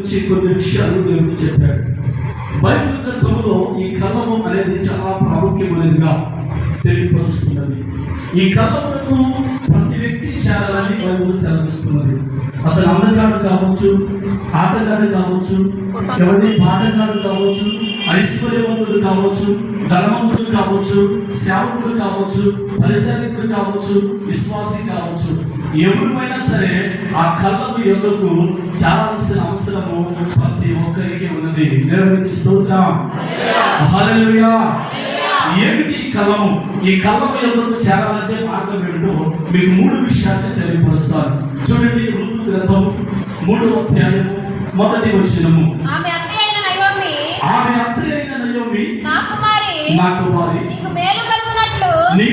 గురించి కొన్ని విషయాలు దేవుడు చెప్పాడు. బైబిల్ గ్రంథంలో ఈ కళ్ళము అనేది చాలా ప్రాముఖ్యమైనదిగా తెలియపరుస్తున్నది. ఈ కళ్ళములకు ప్రతి వ్యక్తి చేరాలని బైబిల్ సెలవిస్తున్నది. అతను అందగాడు కావచ్చు, ఆటగాడు కావచ్చు, ఎవరి పాటగాడు కావచ్చు, ఐశ్వర్యవంతుడు కావచ్చు, ధనవంతుడు కావచ్చు, సేవకుడు కావచ్చు, పరిచారకుడు కావచ్చు, విశ్వాసి కావచ్చు, ఎవరిమైనా సరే ఆ కళ్ళము యొద్దకు చేరాల్సిన అవసరము ప్రతి ఒక్కరికి ఉన్నది. దేవునికి స్తోత్రం, హల్లెలూయా. ఏమిటి ఈ కళ్ళము? ఈ కళ్ళము యొద్దకు చేరాలంటే మార్గం ఏమిటో మీకు 3 విషయాన్ని తెలియపరుస్తాను. చూడండి, ఋతు గ్రంథం 3వ అధ్యాయము 1వ వచనము. ఆమె అత్త అయిన నయోమి, నా కుమారి, నీకు మేలు కలుగునట్లు నీ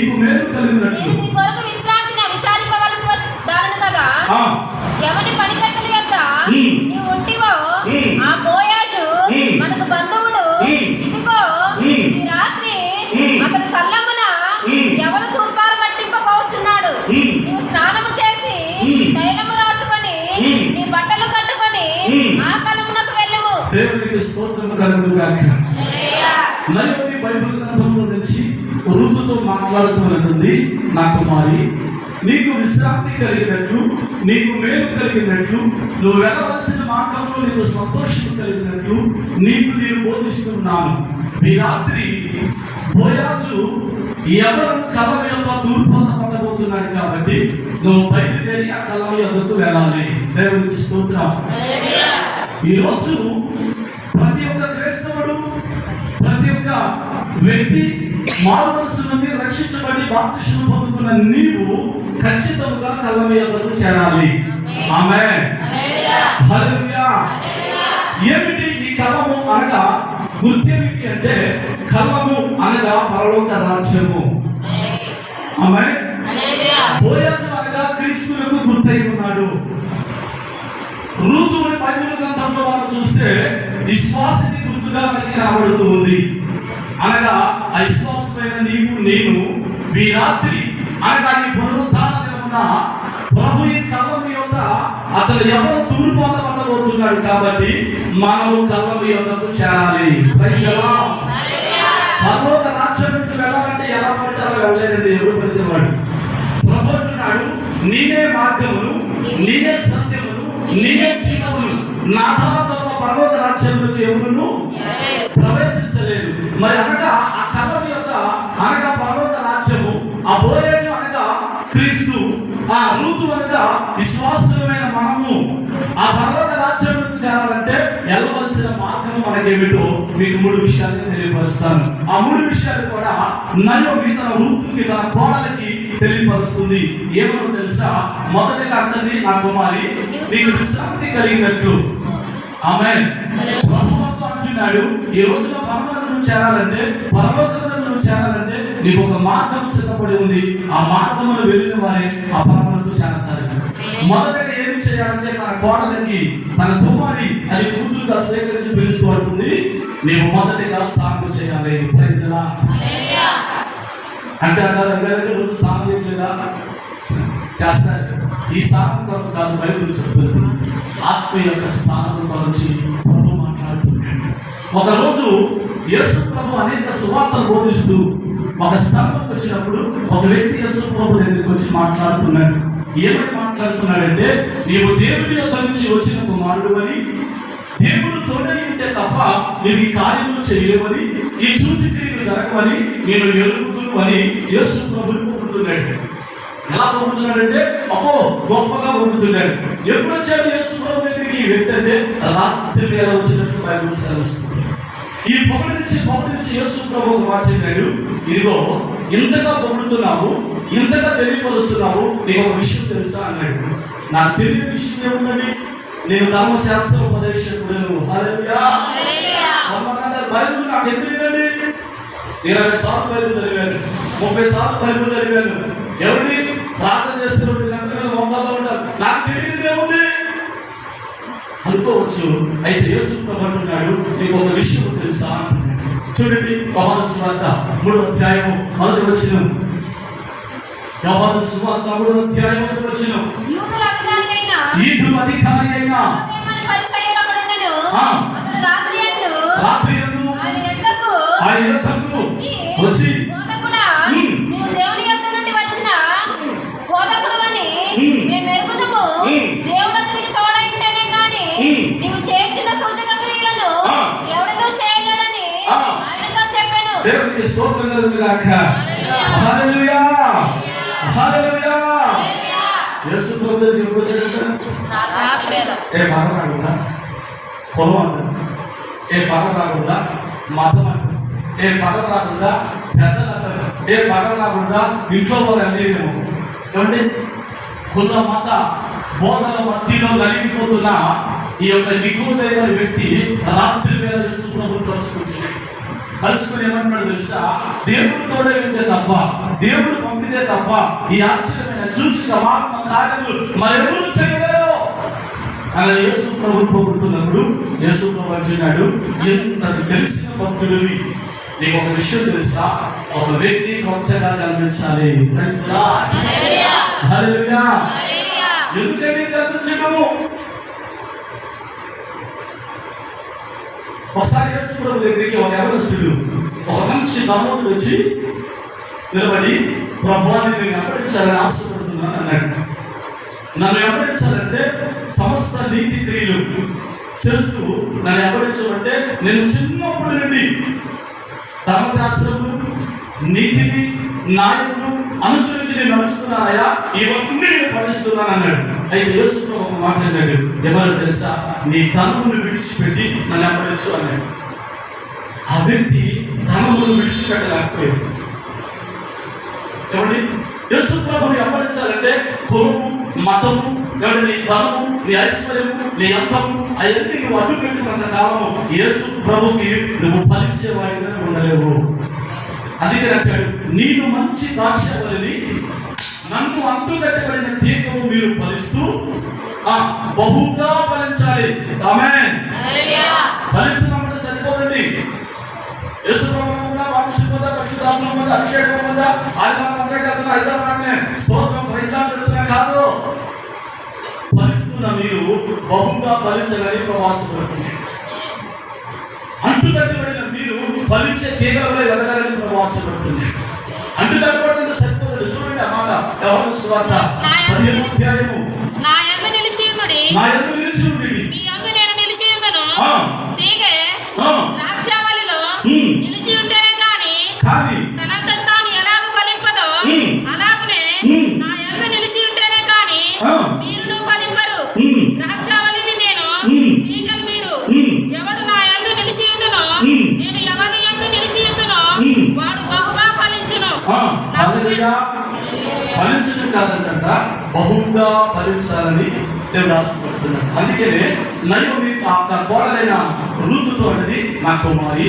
కొరకు విశ్రాంతిని విచారింపవలసివచ్చును కదా. ఎవరి పనికట్టుల యొద్ద నీవు ఉంటివో ఆ బోయాజు మనకు బంధువుడు. ఇదిగో ఈ రాత్రి అతడు కళ్ళమున ఎవరు తూర్పార పట్టింపబోచున్నాడు. నీవు స్నానము చేసి తైలము రాచుకొని నీ బట్టలు కట్టుకొని ఆ కళ్ళమునకు వెళ్ళము. దేవునికి స్తోత్రము కలుగును గాక. నయోమి బైబిల్ గ్రంథంలో నుంచి ఋతుతో మాట్లాడుతున్నది. నా కుమారి, నీకు విశ్రాంతి కలిగినట్లు, నీకు మేలు కలిగినట్లు, నువ్వు వెళ్ళవలసిన మార్గంలో నీకు సంతోషం కలిగినట్లు నేను బోధిస్తున్నాను. ఈ రాత్రి బోయాజు ఎవరు కళ్ళం యొక్క తూర్పున పడబోతున్నాడు కాబట్టి నువ్వు బయలుదేరి ఆ కళ్ళం యొద్దకు వెళ్ళాలి. దేవునికి స్తోత్రం. ఈరోజు ప్రతి ఒక్క క్రైస్తవుడు, ప్రతి ఒక్క వ్యక్తి మారు మనసు నుండి రక్షించబడి బాప్తిస్మం పొందుకున్న నీవు ఖచ్చితంగా కళ్ళం యొద్దకు చేరాలి. ఆమేన్, హల్లెలూయా. ఏమిటి ఈ కళ్ళము అనగా గుర్తేమిటి అంటే, కళ్ళము అనగా పరలోక రాజ్యము. ఆమేన్. బోయాజు అనగా క్రీస్తులకు గుర్తై ఉన్నాడు. ఋతువుని బైబిల్ గ్రంథంలో మనం చూస్తే విశ్వాసిని గుర్తుగా మనకి కనబడుతూ ఉంది. అనగా అవిశ్వాసమైన నీవు నేను ఈ రాత్రి అనగా ఈ పునరుద్ధాన దినమున ప్రభు ఈ కళ్ళము యొద్ద అతను ఎవరు తూర్పున పడబోతున్నాడు కాబట్టి మనము కళ్ళము యొద్దకు చేరాలి. Praise the Lord. పరలోక రాజ్యానికి వెళ్ళాలంటే ఎలా పడితే అలా వెళ్ళలేదండి ఎవరు పడితే వాడు. ప్రభు అంటున్నాడు, నేనే మార్గమును, నేనే సత్యమును, నేనే జీవమును, నా ద్వారా పరలోక రాజ్యానికి ఎవరును ప్రవేశించలేదు. మరి అనగా ఆ కళ్ళము యొద్ద అనగా పరలోక రాజ్యము, ఆ బోయాజు అనగా క్రీస్తు, ఆ ఋతు అనగా విశ్వాసమైన మనము ఆ పరలోక రాజ్యానికి చేరాలంటే వెళ్ళవలసిన మార్గం మనకేమిటో మీకు 3 విషయాలు తెలియపరుస్తాను. ఆ 3 విషయాలు కూడా నయోమి తన ఋతుకి, తన కోడలికి తెలియపరుస్తుంది. ఏమో తెలుసా? మొదటిగా అంటది, నా కుమారి, నీకు విశ్రాంతి కలిగినట్లు. ఆమేన్. ప్రభువుతో అంటున్నాడు, ఈ రోజున పరలోకం చేరాలంటే, పరలోకం చేరాలంటే నీకు ఒక మార్గం సిద్ధపడి ఉంది. ఆ మార్గంలో వెళ్ళిన వారే ఆ పరలోకం చేరతారు. మొదటగా ఏమి చేయాలంటే, తన కోడలికి, తన కుమారి అది కూతురుగా స్వీకరించి పిలుచుకోబడుతుంది. నీవు మొదటిగా స్నానం చేయాలి. Praise the Lord. అంటే అంటారు, రోజు స్నానం చేయలేదా? చేస్తారు. ఈ స్థానం కొరకు కాదు బైబిల్ చెప్తుంది, ఆత్మ యొక్క స్థానం గురించి ప్రభు మాట్లాడుతున్నాడు. ఒకరోజు యేసు ప్రభు అనేక సువార్తలు బోధిస్తూ ఒక స్థలంలోకి వచ్చినప్పుడు ఒక వ్యక్తి యేసు ప్రభు దగ్గరికి వచ్చి మాట్లాడుతున్నాడు. ఏమని మాట్లాడుతున్నాడంటే, నీవు దేవుని యొక్క నుంచి వచ్చిన కుమారుడు అని, దేవుడు తోడై ఉంటే తప్ప నీవు ఈ కార్యములు చేయలేవని, ఈ సూచక్రియలు జరగవని నేను ఎరుగుతును అని యేసు ప్రభుని పొగుడుతున్నాడు. ఎలా పొగుడుతున్నాడంటే, అబ్బో గొప్పగా పొగుడుతున్నాడు. ఎప్పుడు వచ్చాడు యేసు ప్రభు దగ్గరికి ఈ వ్యక్తి అంటే, రాత్రి వేళ వచ్చినట్టు బైబిల్ సెలవిస్తుంది. ఈ పొగడిచి యేసు ప్రభు మార్చాడు, ఇదిగో ఇంతగా పొగుడుతున్నావు, ఇంతగా తెలియపరుస్తున్నావు, నీకు ఒక విషయం తెలుసా అన్నాడు. నాకు తెలియని విషయం ఏముందండి? నేను ధర్మశాస్త్ర ఉపదేశకుడు. హల్లెలూయా. బైబిల్ నాకు ఎంత తెలియదండి? 20 సార్లు బైబిల్ చదివాను, 30 సార్లు బైబిల్ చదివాను. ఎవరిని ప్రార్థన చేస్తున్నప్పుడు మొక్కల్లో ఉంటారు. నాకు తెలియదు ఏముంది అనుకోవచ్చు. అయితే యేసు ప్రభు అంటున్నాడు, నీకు ఒక విషయం తెలుసా? చూడండి, యోహాను సువార్త 3వ అధ్యాయము 1వ వచనం. యోహాను సువార్త 3వ అధ్యాయము 1వ వచనం. యూదుల అధికారి అయిన ఆయన యొద్దకు వచ్చి బోధకుడా, నీవు దేవుని యొద్ద నుండి వచ్చిన బోధకుడవని మేము ఎరుగుదుము. దేవుడు అతనికి తోడైంటేనే గాని నీవు చేర్చిన సూచక క్రియలను ఎవడనూ చేయలేడని ఆయనతో చెప్పాను. దేవునికి స్తోత్రం కలుగుగాక. హల్లెలూయా, హల్లెలూయా. యేసు ప్రభు దగ్గరికి ఎప్పుడు వచ్చాడంట? ఏ బాధ రాకుండా, పొలం అంటారు, ఏ బాధ రాకుండా, మతం అంటారు, ఏ బాధ రాకుండా పెద్దలు అంటారు, ఏ బాధ రాకుండా ఇంట్లో వాళ్ళు అనేదేమో. ఏమండి, కుల మత బోధన మధ్యలో నలిగిపోతున్న ఈ యొక్క నికోదేమ వ్యక్తి రాత్రి వేళ యేసు ప్రభువుని కలుసుకుని ఏమంటున్నాడు తెలుసా? దేవుడు తోడే ఉంటే తప్ప, దేవుడు పంపితే తప్ప ఈ ఆశ్చర్యమైన చూసిన ఆత్మ కార్యములు మరెవరు చేయలేరు. ఆయన యేసు ప్రభు పొగుడుతున్నప్పుడు యేసు ప్రభు అంటున్నాడు, ఎంత తెలిసిన భక్తుడివి, నీకు ఒక విషయం తెలుసా? ఒక వ్యక్తి కొత్తగా జన్మించాలి. హల్లెలూయా. ఎందుకంటే జన్మించడము ఒకసారి యేసు ప్రభు దగ్గరికి ఒక యవనస్తుడు, ఒక మంచి నమ్మకుడు వచ్చి నిలబడి, ప్రభువాన్ని నేను వెంబడించాలని ఆశపడుతున్నాను అన్నాడు. నన్ను వెంబడించాలంటే సమస్త నీతి క్రియలు చేస్తూ నన్ను వెంబడించమంటే నేను చిన్నప్పటి నుండి ధర్మశాస్త్రము, నీతిని, న్యాయమును అనుసరించి నేను నడుస్తున్నాయా, ఇవన్నీ నేను పాటిస్తున్నాను అన్నాడు. అయితే యేసు ప్రభు ఒక మాట అన్నాడు, ఎవరు తెలుసా? నీ ధనమును విడిచిపెట్టి నన్ను వెంబడించు అన్నాడు. ఆ వ్యక్తి ధనమును విడిచిపెట్టలేకపోయాడు. ఏమండి, యేసు ప్రభుని వెంబడించాలంటే కులము, మతము, నీ ధనము, నీ ఐశ్వర్యము, నీ అంతము అవన్నీ నువ్వు అడ్డు పెట్టుకున్నంత కాలము యేసు ప్రభుకి నువ్వు ఫలించేవాడిగా ఉండలేవు. అందుకే అంటాడు, నేను మంచి ద్రాక్షవల్లిని, నన్ను అంటుకట్టబడిన తీగము మీరు ఫలిస్తూ బహుగా ఫలించాలి. ఆమేన్. ఫలిస్తున్నప్పుడు సరిపోదండి. యేసు ప్రభువు కూడా వాక్శుద్ధత, పరిశుద్ధాత్మ, అభిషేకం మీద ఆదివారం అంతర్గతంగా ఐదవరానే స్తోత్రం ప్రజలు కాదు. ఫలిస్తున్న మీరు బహుగా ఫలించాలని ప్రవాసపడుతుంది. అంటుకట్టబడిన మీరు ఫలించే తీగలలో ఎదగాలని ప్రవాసపడుతుంది. అంటుకట్టబడిన సరిపోతుంది. చూడండి ఆ మాట, యోహాను సువార్త 15వ అధ్యాయము. నా యందు నిలిచి ఉండుడి, మీ యందు నేను నిలిచి ఉండును. తీగె ద్రాక్షావల్లిలో నిలిచి ఉంటేనే కానీ తనంతట తాను ఎలాగ ఫలింపదో, అలాగనే నా యందు నిలిచి ఉంటేనే కానీ మీరును ఫలింపరు. ద్రాక్షావల్లిని నేను, తీగలు మీరు. ఎవడు నా యందు నిలిచి ఉండునో, నేను ఎవరి యందు నిలిచి ఉండునో వాడు బహుగా ఫలించును. ఫలించడం కాదంట, బహుగా ఫలించాలని దేవుడు ఆశపడుతున్నాడు. అందుకనే నయోమి ఆ కోడలైన రూతుతో అనేది, నా కుమారి,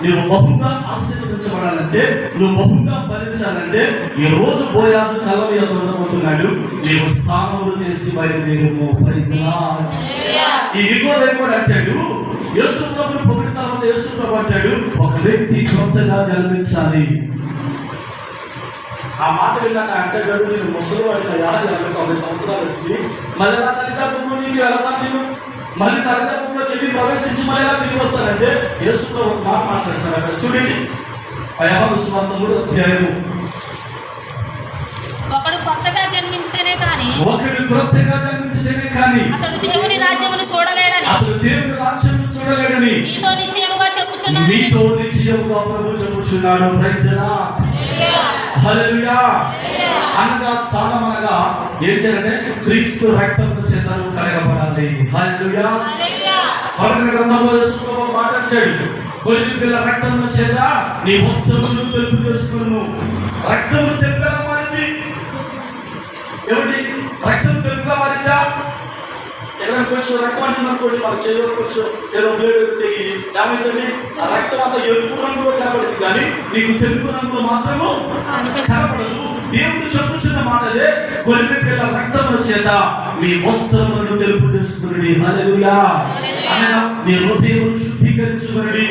నువ్వు బహుగా ఆశీర్వదించబడాలంటే, నువ్వు బహుగా ఫలించాలంటే ఈ రోజు బోయాజు కళ్ళ మీద ఉండబోతున్నాడు. నీవు స్థానములు చేసి బయలుదేరము. ఈ నికోదేము కూడా అంటాడు, యేసు ప్రభువుని పొగిడిన తర్వాత యేసు ప్రభు అంటాడు, ఒక వ్యక్తి కొత్తగా జన్మించాలి. ఆ మాట విన్నాక అంటాడు, నేను ముసలివాడిగా 50 సంవత్సరాలు వచ్చింది, మళ్ళీ నా తల్లిదండ్రులు నీకు వెళ్తాను, నేను మళ్ళీ తల్లిదండ్రులకు వెళ్ళి ప్రవేశించి మళ్ళీ ఎలా తిరిగి వస్తానంటే యేసు ప్రభు మాట మాట్లాడుతున్నారు. చూడండి యోహాను సువార్త 3వ అధ్యాయము. ఒకడు కొత్తగా జన్మించితేనే కానీ అతడు దేవుని రాజ్యమును చూడలేడని మీతో నిశ్చయముగా ప్రభు చెప్పుచున్నాడు. Praise the Lord. హల్లెలూయా. అనగా స్థానం అనగా ఏం చేయాలంటే క్రీస్తు రక్తము చేత కడగబడాలి. హల్లెలూయా. పరమ గ్రంథంలో యేసు ప్రభు మాట్లాడాడు, గొర్రె పిల్ల రక్తము చేత నీ వస్త్రములు తెలుపు చేసుకును. రక్తము తెలుపుగా మారింది. ఏమిటి రక్తం తెలుపుగా మారిందా? ఎక్కడ కొంచెం రక్తం అంటే అనుకోండి, మన చేతిలో కొంచెం ఏదో బ్లేడ్ తెగి ఏమైందండి, ఆ రక్తం అంతా ఎరుపు రంగులో కనబడింది, కానీ నీకు తెలుపు రంగులో మాత్రము కనబడదు. దేవుడు చెప్పుచున్న మాట అదే, గొర్రె పిల్ల రక్తము చేత మీ వస్త్రములను తెలుపు చేసుకుని. హల్లెలూయా. అనగా నీ హృదయమును శుద్ధీకరించుకుని.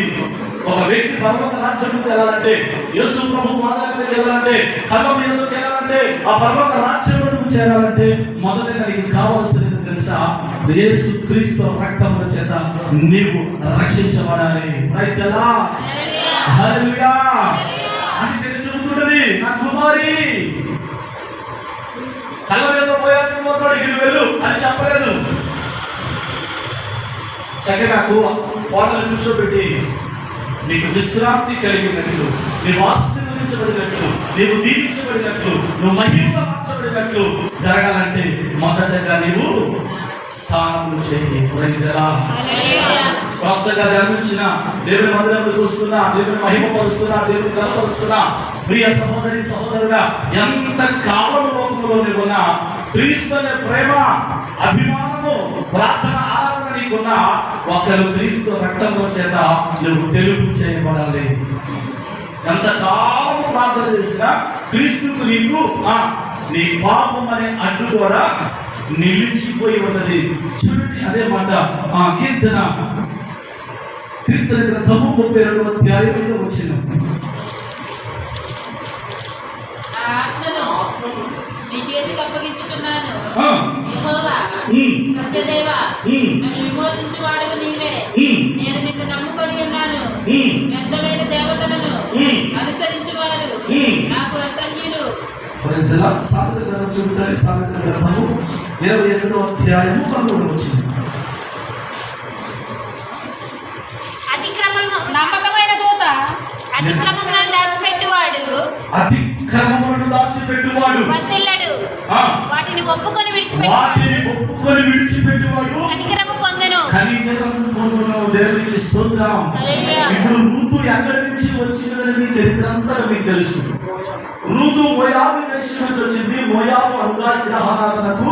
ఒక వ్యక్తి పరలోక రాజ్యానికి వెళ్ళాలంటే, యేసు ప్రభు మాదిరిగా వెళ్ళాలంటే, కల్వరి యందుకు వెళ్ళాలంటే, ఆ పరలోక రాజ్యంలో చేరాలంటే మొదటగా నీకు కావాల్సినది తెలుసా? యేసు క్రీస్తు రక్తముల చేత నీవు రక్షించబడాలి. Praise the Lord. హల్లెలూయా. అది నేను చెబుతున్నది, నా కుమారి కళ్ళ మీద పోయాడు పోతాడు, ఇల్లు వెళ్ళు అని చెప్పలేదు. చక్కగా కోటలు కూర్చోబెట్టి నీకు విశ్రాంతి కలిగినట్లు, నీవు ఆశీర్వదించబడినట్లు, నీవు దీవించబడినట్లు, నువ్వు మహిమగా మార్చబడినట్లు జరగాలంటే మొదటగా నీవు స్థానం చేయి. Praise the Lord. కొత్తగా ధ్యానించిన, దేవుని మందిరంలో చూస్తున్నా, దేవుని మహిమ పరుస్తున్నా, దేవుని కనపరుస్తున్నా ప్రియ సహోదరి సహోదరుడా, ఎంత కాలం లోకంలో నీకున్నా క్రీస్తు అనే ప్రేమ, అభిమానము, ప్రార్థన, ఆరాధన నీకున్నా ఒకరు క్రీస్తు రక్తంలో చేత నువ్వు తెలుగు చేయబడాలి. ఎంత కాలం ప్రార్థన చేసినా క్రీస్తుకు నీకు నీ పాపం అనే అడ్డు కూడా నిలిచిపోయి ఉన్నది. చూడండి అదే మాట కీర్తన గ్రంథము 32వ అధ్యాయం 5వ వచనం. నీ చేతికి అప్పగించుతున్నాను యెహోవా సత్యదేవా, నన్ను విమోచించువాడవు నీవే. నేను నిన్ను నమ్ముకొని ఉన్నాను. వ్యర్థమైన దేవతలను అనుసరించువారు నాకు అసహ్యులు. సామెతల గ్రంథం చెబుతారు, సామెతల గ్రంథము 28వ అధ్యాయము 11వ వచనం. నమ్మకమైన దూత అతిక్రమములను దాచిపెట్టువాడు వర్ధిల్లడు. వాటిని ఒప్పుకొని విడిచిపెట్టువాడు కనికరము పొందెను. దేవునికి స్తోత్రం. ఇప్పుడు రూతు ఎక్కడి నుంచి వచ్చిందనేది చరిత్ర అంతా మీకు తెలుసు. రూతు మోయాబు దేశం నుంచి వచ్చింది. మోయాబు అనుగా విగ్రహారాధనకు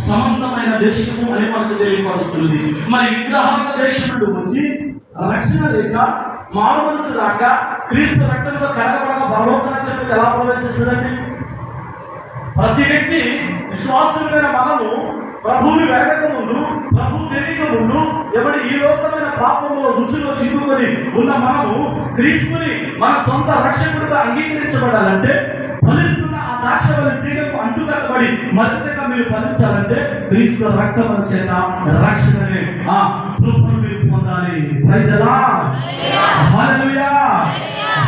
సంబంధమైన దేశము అని మనకు తెలియపరుస్తుంది. మరి విగ్రహాల దేశం నుండి వచ్చి రక్షణ లేక, మారు మనసు రాక, క్రీస్తు రక్తంలో కడగబడక పరలోక రాజ్యంలోకి ఎలా ప్రవేశిస్తుందండి? ప్రతి వ్యక్తి విశ్వాసమైన మనము ప్రభువుని వెనక ముందు, ప్రభు తెలియక ముందు, ఎవరి ఈ లోకమైన పాపంలో రుచిలో చిక్కుకొని ఉన్న మనము క్రీస్తుని మన సొంత రక్షకుడిగా అంగీకరించబడాలంటే, ఫలిస్తున్న ఆ ద్రాక్షవల్లి తీగకు అంటుకట్టబడి మరింతగా మీరు ఫలించాలంటే క్రీస్తు రక్తం చేత రక్షణని కృపను మీరు పొందాలి. Praise the Lord. Hallelujah,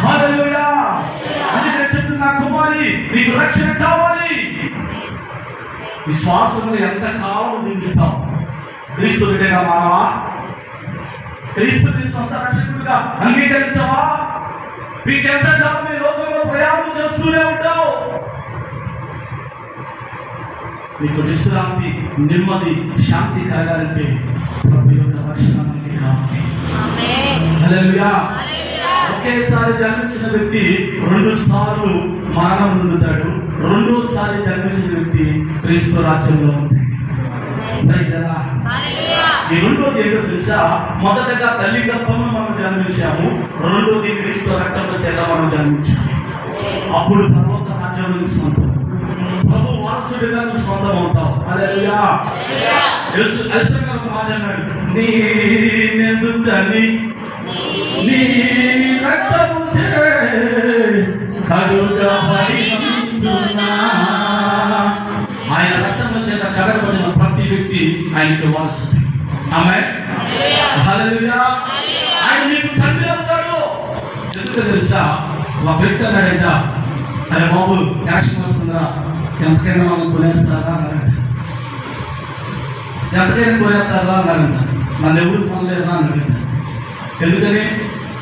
hallelujah. అది నేను చెప్తున్నా, కుమారి నీకు రక్షణ కావాలి. విశ్వాసంలో ఎంత కాలం జీవిస్తాం? క్రీస్తు బిడ్డగా మానవా? క్రీస్తుని సొంత రక్షకుడిగా అంగీకరించవా? మీకెంత కాలం ఈ లోకంలో ప్రయాణం చేస్తూనే ఉంటావు. మీకు విశ్రాంతి, నెమ్మది, శాంతి కలగాలంటే ప్రభు యొక్క రక్షణ మనకి కావాలి. హల్లెలూయా. ఒకేసారి జన్మించిన వ్యక్తి 2 సార్లు మరణం పొందుతాడు. 2వసారి జన్మించిన వ్యక్తి క్రీస్తు రాజ్యంలో ఉంటాడు. ఈ 2వది ఏంటో తెలుసా? మొదటగా తల్లి గర్భంలో మనం జన్మించాము. 2వది క్రీస్తు రక్తంలో చేత మనం జన్మించాము. అప్పుడు పరలోక రాజ్యంలో సొంతం, ప్రభు వారసుడిగా సొంతం అవుతాం. హల్లెలూయా. యేసు అలసంగా మాట్లాడాడు, నేనెందుకని నీ రక్తము చే కడుగబడినందునా. ఆయన రక్తము చేత కడగబడిన ప్రతి వ్యక్తి ఆయనకి వారసుడు. ఆమేన్. హల్లెలూయా. ఆయన నీకు తండ్రి అవుతాడు. ఎందుకు తెలుసా? ఒక వ్యక్తి అన్నాడంట, అరే బాబు యాక్షన్ వస్తుందా, ఎంతకైనా వాళ్ళు కొనేస్తారా అన్నారంట. ఎంతకైనా కొనేస్తారా అన్నారంట. నన్ను ఎవరు కొనలేదా అన్నారంట. ఎందుకని?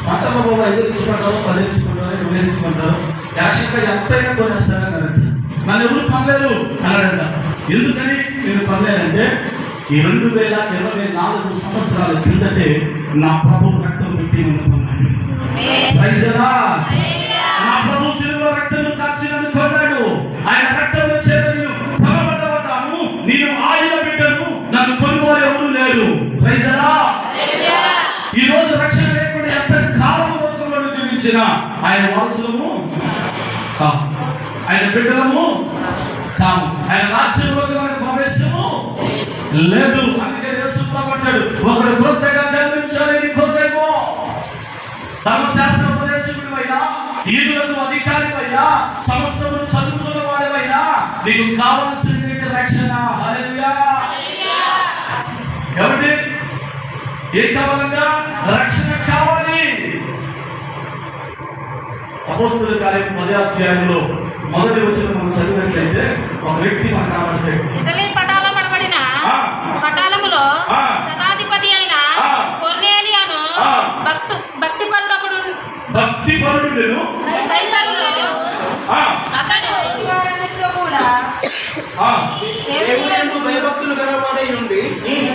పట్టణ బాబు 5 ఇచ్చుకుంటారు, 10 ఇచ్చుకుంటారు, 20 ఇచ్చుకుంటారు, యాక్షన్గా ఎంతైనా కొనేస్తారా అన్నారంట. నన్ను ఎవరు కొనలేరు అన్నాడంట. ఎందుకని నేను కొనలేదంటే, ఈ 2024 సంవత్సరాల కిందటే నా ప్రభు రక్తం పెట్టి నన్ను కొన్నాడు. Praise the Lord. నా ప్రభు శిలువలో రక్తం కాచి నన్ను కొన్నాడు. ఆయన రక్తంలో చేత నేను కొనబడ్డవటాను. నేను ఆయన బిడ్డను, నన్ను కొనుగోలు ఎవరు లేరు. Praise the Lord. ఈ రోజు రక్షణ లేకుండా ఎంత కాలం లోకంలో జీవించిన ఆయన వారసులము కాము, ఆయన బిడ్డలము కాము, ఆయన రాజ్యంలోకి మనకు ప్రవేశము లేదు. అందుకే యేసు ప్రభువు అంటాడు, ఒకడు క్రొత్తగా జన్మించాలని కోరేమో. ధర్మశాస్త్ర ఉపదేశకుడివైనా, ఈదులకు అధికారివైనా, సమస్తము చదువుతున్న వాడివైనా నీకు కావాల్సిన రక్షణ. హల్లెలూయా. ఏమండి? ఏం కావాలంట? రక్షణ కావాలి. అపోస్తలుల కార్యం 10వ అధ్యాయంలో మొదటి వచనం మనం చదివినట్లయితే ఒక వ్యక్తి మనకు కనబడతాడు. ఇటలీ పటాలమనబడిన పటాలములో శతాధిపతి అయిన కొర్నేలియను భక్తిపరుడును సైతానులో అతడు దేవుని భయభక్తులు గలవాడై ఉండి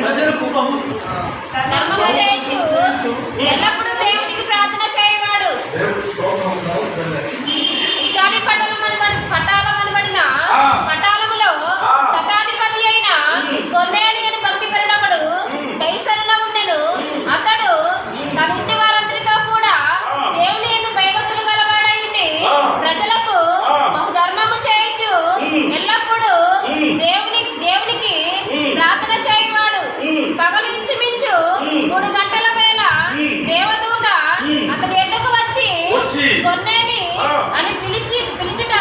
ప్రజలకు ధర్మము చేయించు ఎల్లప్పుడూ దేవునికి ప్రార్థన చేయవాడు. ఇటాలీ పటాలమనబడిన పటాలములో శతాధిపతి అయిన కొర్నేలియను భక్తిపరుడొకడు కైసరులో ఉండెను. అతడు తన ఇంటి వారందరితో కూడా దేవుని యందు భయభక్తులు గలవాడై ఉండి ప్రజలకు బహుధర్మము చేయించు ఎల్లప్పుడూ దేవునికి ప్రార్థన చేయవాడు. పగలు ఇంచుమించు 3 గంటల వేళ దేవదూత అతని ఎద్దకు వచ్చి కొర్నేలి అని పిలిచుట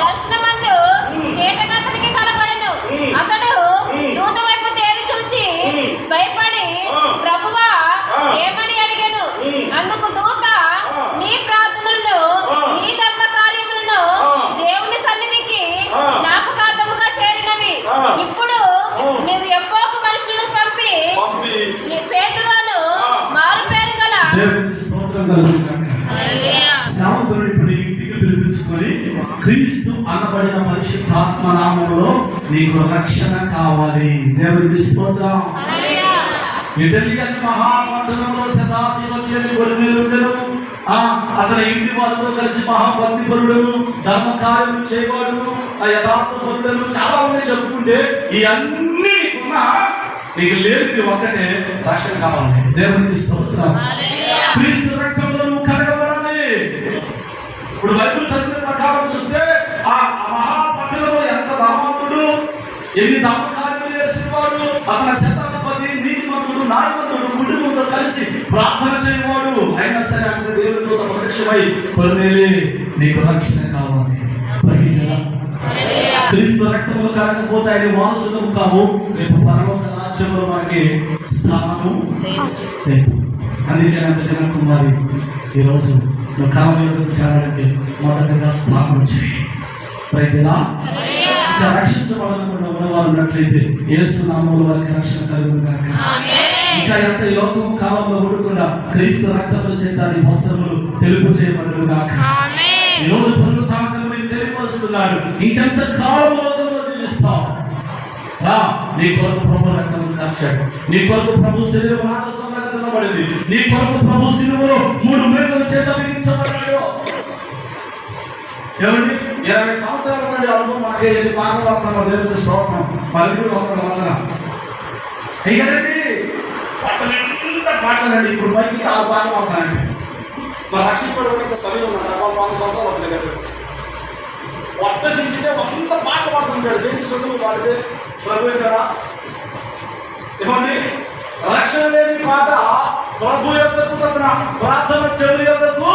దర్శనమందు తేటగా అతనికి కనబడెను. అతడు దూత వైపు తేరి చూచి భయపడి ప్రభువా ఏమని అడిగాను. అందుకు దూత నీ ప్రార్థనలను నీ ధర్మ కార్యములను దేవుని సన్నిధికి జ్ఞాపకార్థముగా చేరినవి. ఇప్పుడు నువ్వు ఎప్పోకు మనుషులను పంపి నీ పేతురును మారు పేరు గల సేవకుడు ఇప్పుడు ఇంటికి పిలిపించుకొని క్రీస్తు అనబడిన పరిశుద్ధాత్మ నామములో నీకు రక్షణ కావాలి. దేవునికి స్తోత్రం. ఇటలీ అని మహాపట్టణంలో శతాధిపతి అని కొర్నేలియుండెను. అతని ఇంటి వారితో కలిసి మహాభక్తిపరుడును ధర్మకార్యములు చేయవాడును యథార్థపరుడును చాలా ఉన్నాయి చెప్పుకుంటే ఈ అన్ని ఉన్నా నీకు లేనిది ఒక్కటే రక్షణ కావాలి. దేవునికి స్తోత్రం. క్రీస్తు రక్తంలో నువ్వు కడగబడాలి. ఇప్పుడు బైబిల్ చదివిన ప్రకారం చూస్తే ఆ మహాపట్టణంలో ఎంత దామంతుడు ఎన్ని ధర్మకార్యాలు చేసేవాడు. అతని శతాధిపతి నీతిమంతుడు న్యాయవంతుడు కుటుంబంతో కలిసి ప్రార్థన చేయవాడు. అయినా సరే అతని దేవునితో ప్రత్యక్షమై కొర్నేలి నీకు రక్షణ కావాలి. క్రీస్తు రక్తంలో కడకపోతే ఆయన వారసులం కావు. రేపు పరలోక రాజ్యంలో మనకి స్థానము లేదు. అందుకే అంత జన కుమారి ఈరోజు నువ్వు కాలంలో చేరాలంటే మొదటగా స్థాపన చేయి. ప్రజలా ఇంకా రక్షించబడకుండా ఉన్నవారు ఉన్నట్లయితే యేసు నామములో వారికి రక్షణ కలుగుగాక. ఇంకా ఎంత లోకము కాలంలో ఉండకుండా క్రీస్తు రక్తంలో చేత నీ వస్త్రములు తెలుపు చేయబడుగాక. ఈరోజు పునరుత్థానం మీకు తెలియపరుస్తున్నాడు. ఇంకెంత కాలం లోకంలో జీవిస్తావు. నీ కొరకు ప్రభు రక్తం కాచాడు. నీ కొరకు ప్రభు శరీరం ఆకాశంగా తినబడింది. నీ కొరకు ప్రభు శిలువలో 3 మేకల చేత బిగించబడ్డాడు. ఏమండి 20 సంవత్సరాల నుండి అనుభవం మాకే ఎన్ని మానవాత్మ దేవుని స్తోత్రం. పలుకుడు ఒక వందన అయ్యారండి. మాట్లాడండి. ఇప్పుడు బయటికి 6 భాగం అవుతానండి. మా రక్షించుకోవడానికి సమయం ఉన్నాడు. 4 సంవత్సరాలు అవుతుంది. వర్త చేసింటే అంత పాట పాడుతుంటాడు. దేనికి సొంతం పాడితే ప్రభు కదా. ఏమండి రక్షణ లేని పాట ప్రభు యొక్కకు తన ప్రార్థన చెవుల యొక్కకు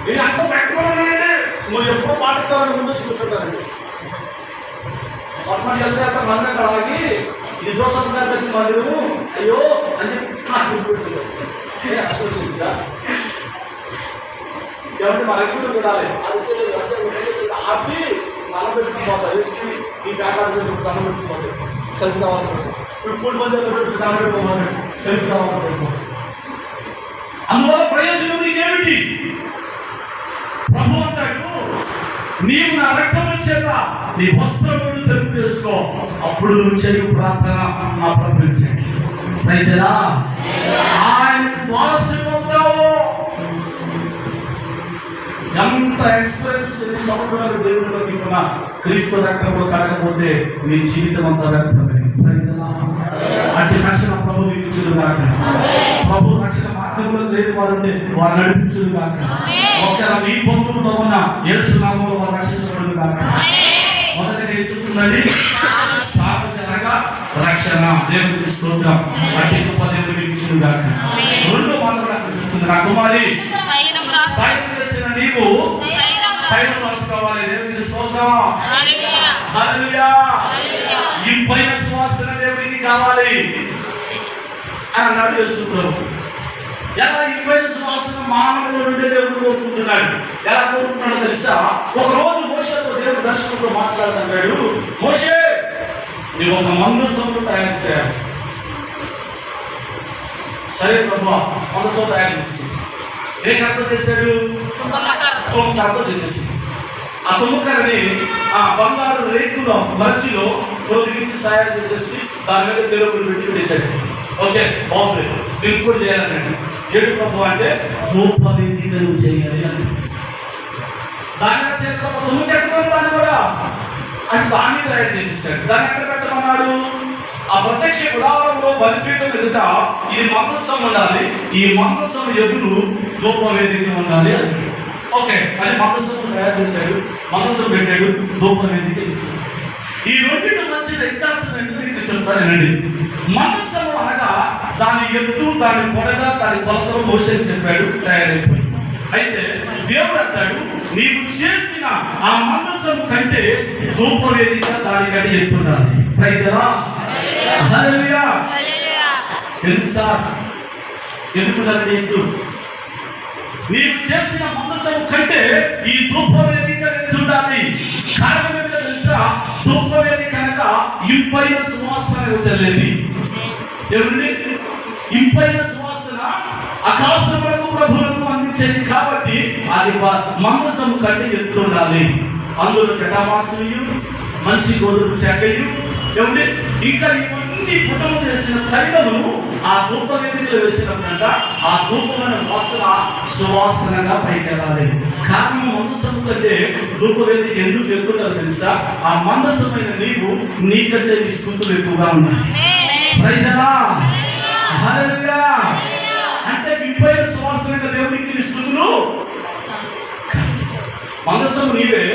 నేను అంత పెట్టుకోవాలండి. నువ్వు ఎప్పుడు పాడుతావని ముందు కూర్చుంటానండి. పద్మ వెళ్తే అక్కడ మందిరం అలాగి ఇది జోసఫ్ గారి దగ్గర మందిరము అయ్యో అని చెప్పి అసలు వచ్చేసిందా. ఏమంటే మన ఎప్పుడు చూడాలి. ఆపి మనం పెట్టుకుపోతారు. ఈ కాకాడు దండం పెట్టుకుపోతాయి. కలిసి కావాలనుకుంటాం. ఇప్పుడు 3 మంది దండం పెట్టుకోవాలి. కలిసి కావాలనుకుంటాం. అందువల్ల ప్రయోజనం నీకేమిటి? ప్రభు అంటాడు నీవు నా రక్తం చేత నీ వస్త్రమును తెలుపు చేసుకో. అప్పుడు నువ్వు చేయు ప్రార్థన నా ప్రపంచండి. ప్రజలా ఆయనకు వారసులు అవుతావు. ఎంత ఎక్స్పీరియన్స్ 2 సంవత్సరాలు దేవుడిలో నీకున్న క్రీస్తు రక్తంలో కడకపోతే నీ జీవితం అంతా వ్యర్థమే. అటు రక్షణ ప్రభు ఇచ్చుగాక. ప్రభు రక్షణ మార్గంలో లేని వారు వారు నడిపించుగాక. ఒకవేళ మీ బంధువుల్లో ఉన్న యేసు నామములో వారు రక్షించబడుగాక. మొదటగా ఏం చెప్తుందండి? స్థాపనగా రక్షణ. దేవునికి స్తోత్రం. అటు గొప్ప దేవుడికి ఇచ్చుగాక. 2 మాటలు అక్కడ చెప్తుంది. నా కుమారి సాయం చేసిన నీవు పైన రాసుకోవాలి. దేవునికి స్తోత్రం. హల్లెలూయా. ఈ పైన శ్వాసన దేవుడికి కావాలి అని అన్నాడు యేసు ప్రభు. ఎలా ఇంపైన సువాసన మానవుడు నుండి దేవుడు కోరుకుంటున్నాడు. ఎలా కోరుకుంటున్నాడో తెలుసా? ఒక రోజు మోషేతో దేవుడు దర్శనంలో మాట్లాడుతున్నాడు, మోషే నీవు ఒక మందసమును తయారు చేయాలి. సరే ప్రభువా, మందసం తయారు చేసేసి ఏ కర్త చేశాడు? తుమ్మకర్ర చేసేసి ఆ తుమ్మకర్రని ఆ బంగారు రేకులో మధ్యలో పొదిగించి తయారు చేసేసి దాని మీద తెలుగులు పెట్టి వేశాడు. ఓకే, బాగుంది, దీనికి కూడా చేయాలండి. ఏడు ప్రభు అంటే ధూపవేదికను చేయాలి అని దాని తుమ్మ చెట్టుకొని దాన్ని కూడా అని దాన్ని తయారు చేసేసాడు. దాన్ని ఎక్కడ పెట్టమన్నాడు? ఆ ప్రత్యక్ష గుడారంలో బలిపీఠం ఎదుట ఇది మందసం ఉండాలి, ఈ మందసం ఎదురు ధూపవేదిక ఉండాలి అని. ఓకే, అది మందసం తయారు చేశాడు, మందసం పెట్టాడు, ధూపవేదిక. ఈ రెండింటి మధ్య వ్యత్యాసం ఏంటో మీకు చెప్తానండి. మందసము అనగా దాని ఎత్తు, దాని పొడగ, దాని కొలతలు మోషేకి చెప్పాడు, తయారైపోయింది. అయితే దేవుడు అంటాడు, నీవు చేసిన ఆ మందసం కంటే ధూపవేదిక దానికంటే ఎత్తుండాలి. Praise the Lord. హల్లెలూయా. ఎందుకు సార్? ఎందుకున్నది ఎత్తు? నీవు చేసిన మందసం కంటే ఈ ధూపవేదిక ఎత్తుండాలి. కారణం ఏంటో తెలుసా? ధూపవేదిక అనగా ఇంపైన సువాసన చల్లేది. ఏమండి? ఇంపైన సువాసన ఆకాశములకు ప్రభువులకు అందించేది కాబట్టి అది మందసం కంటే ఎత్తుండాలి. అందులో జటామాసనీయు, మంచి గోధుమ చెక్కయు, ఏమండి ఇంకా ఇవన్నీ పుటము చేసిన తైలమును ఆ ధూపవేదికలో వేసినప్పుడంట ఆ ధూపమైన వాసన సువాసనగా పైకి వెళ్ళాలి. కారణం మందసము కంటే ధూపవేదిక ఎందుకు ఎత్తుండాలి తెలుసా? ఆ మందసమైన నీవు నీకంటే నీ స్తుతులు ఎక్కువగా ఉన్నాయి. Praise the Lord. హల్లెలూయా. అంటే ఇంపైన సువాసనగా దేవునికి నీ స్తుతులు. మందసము నీవే,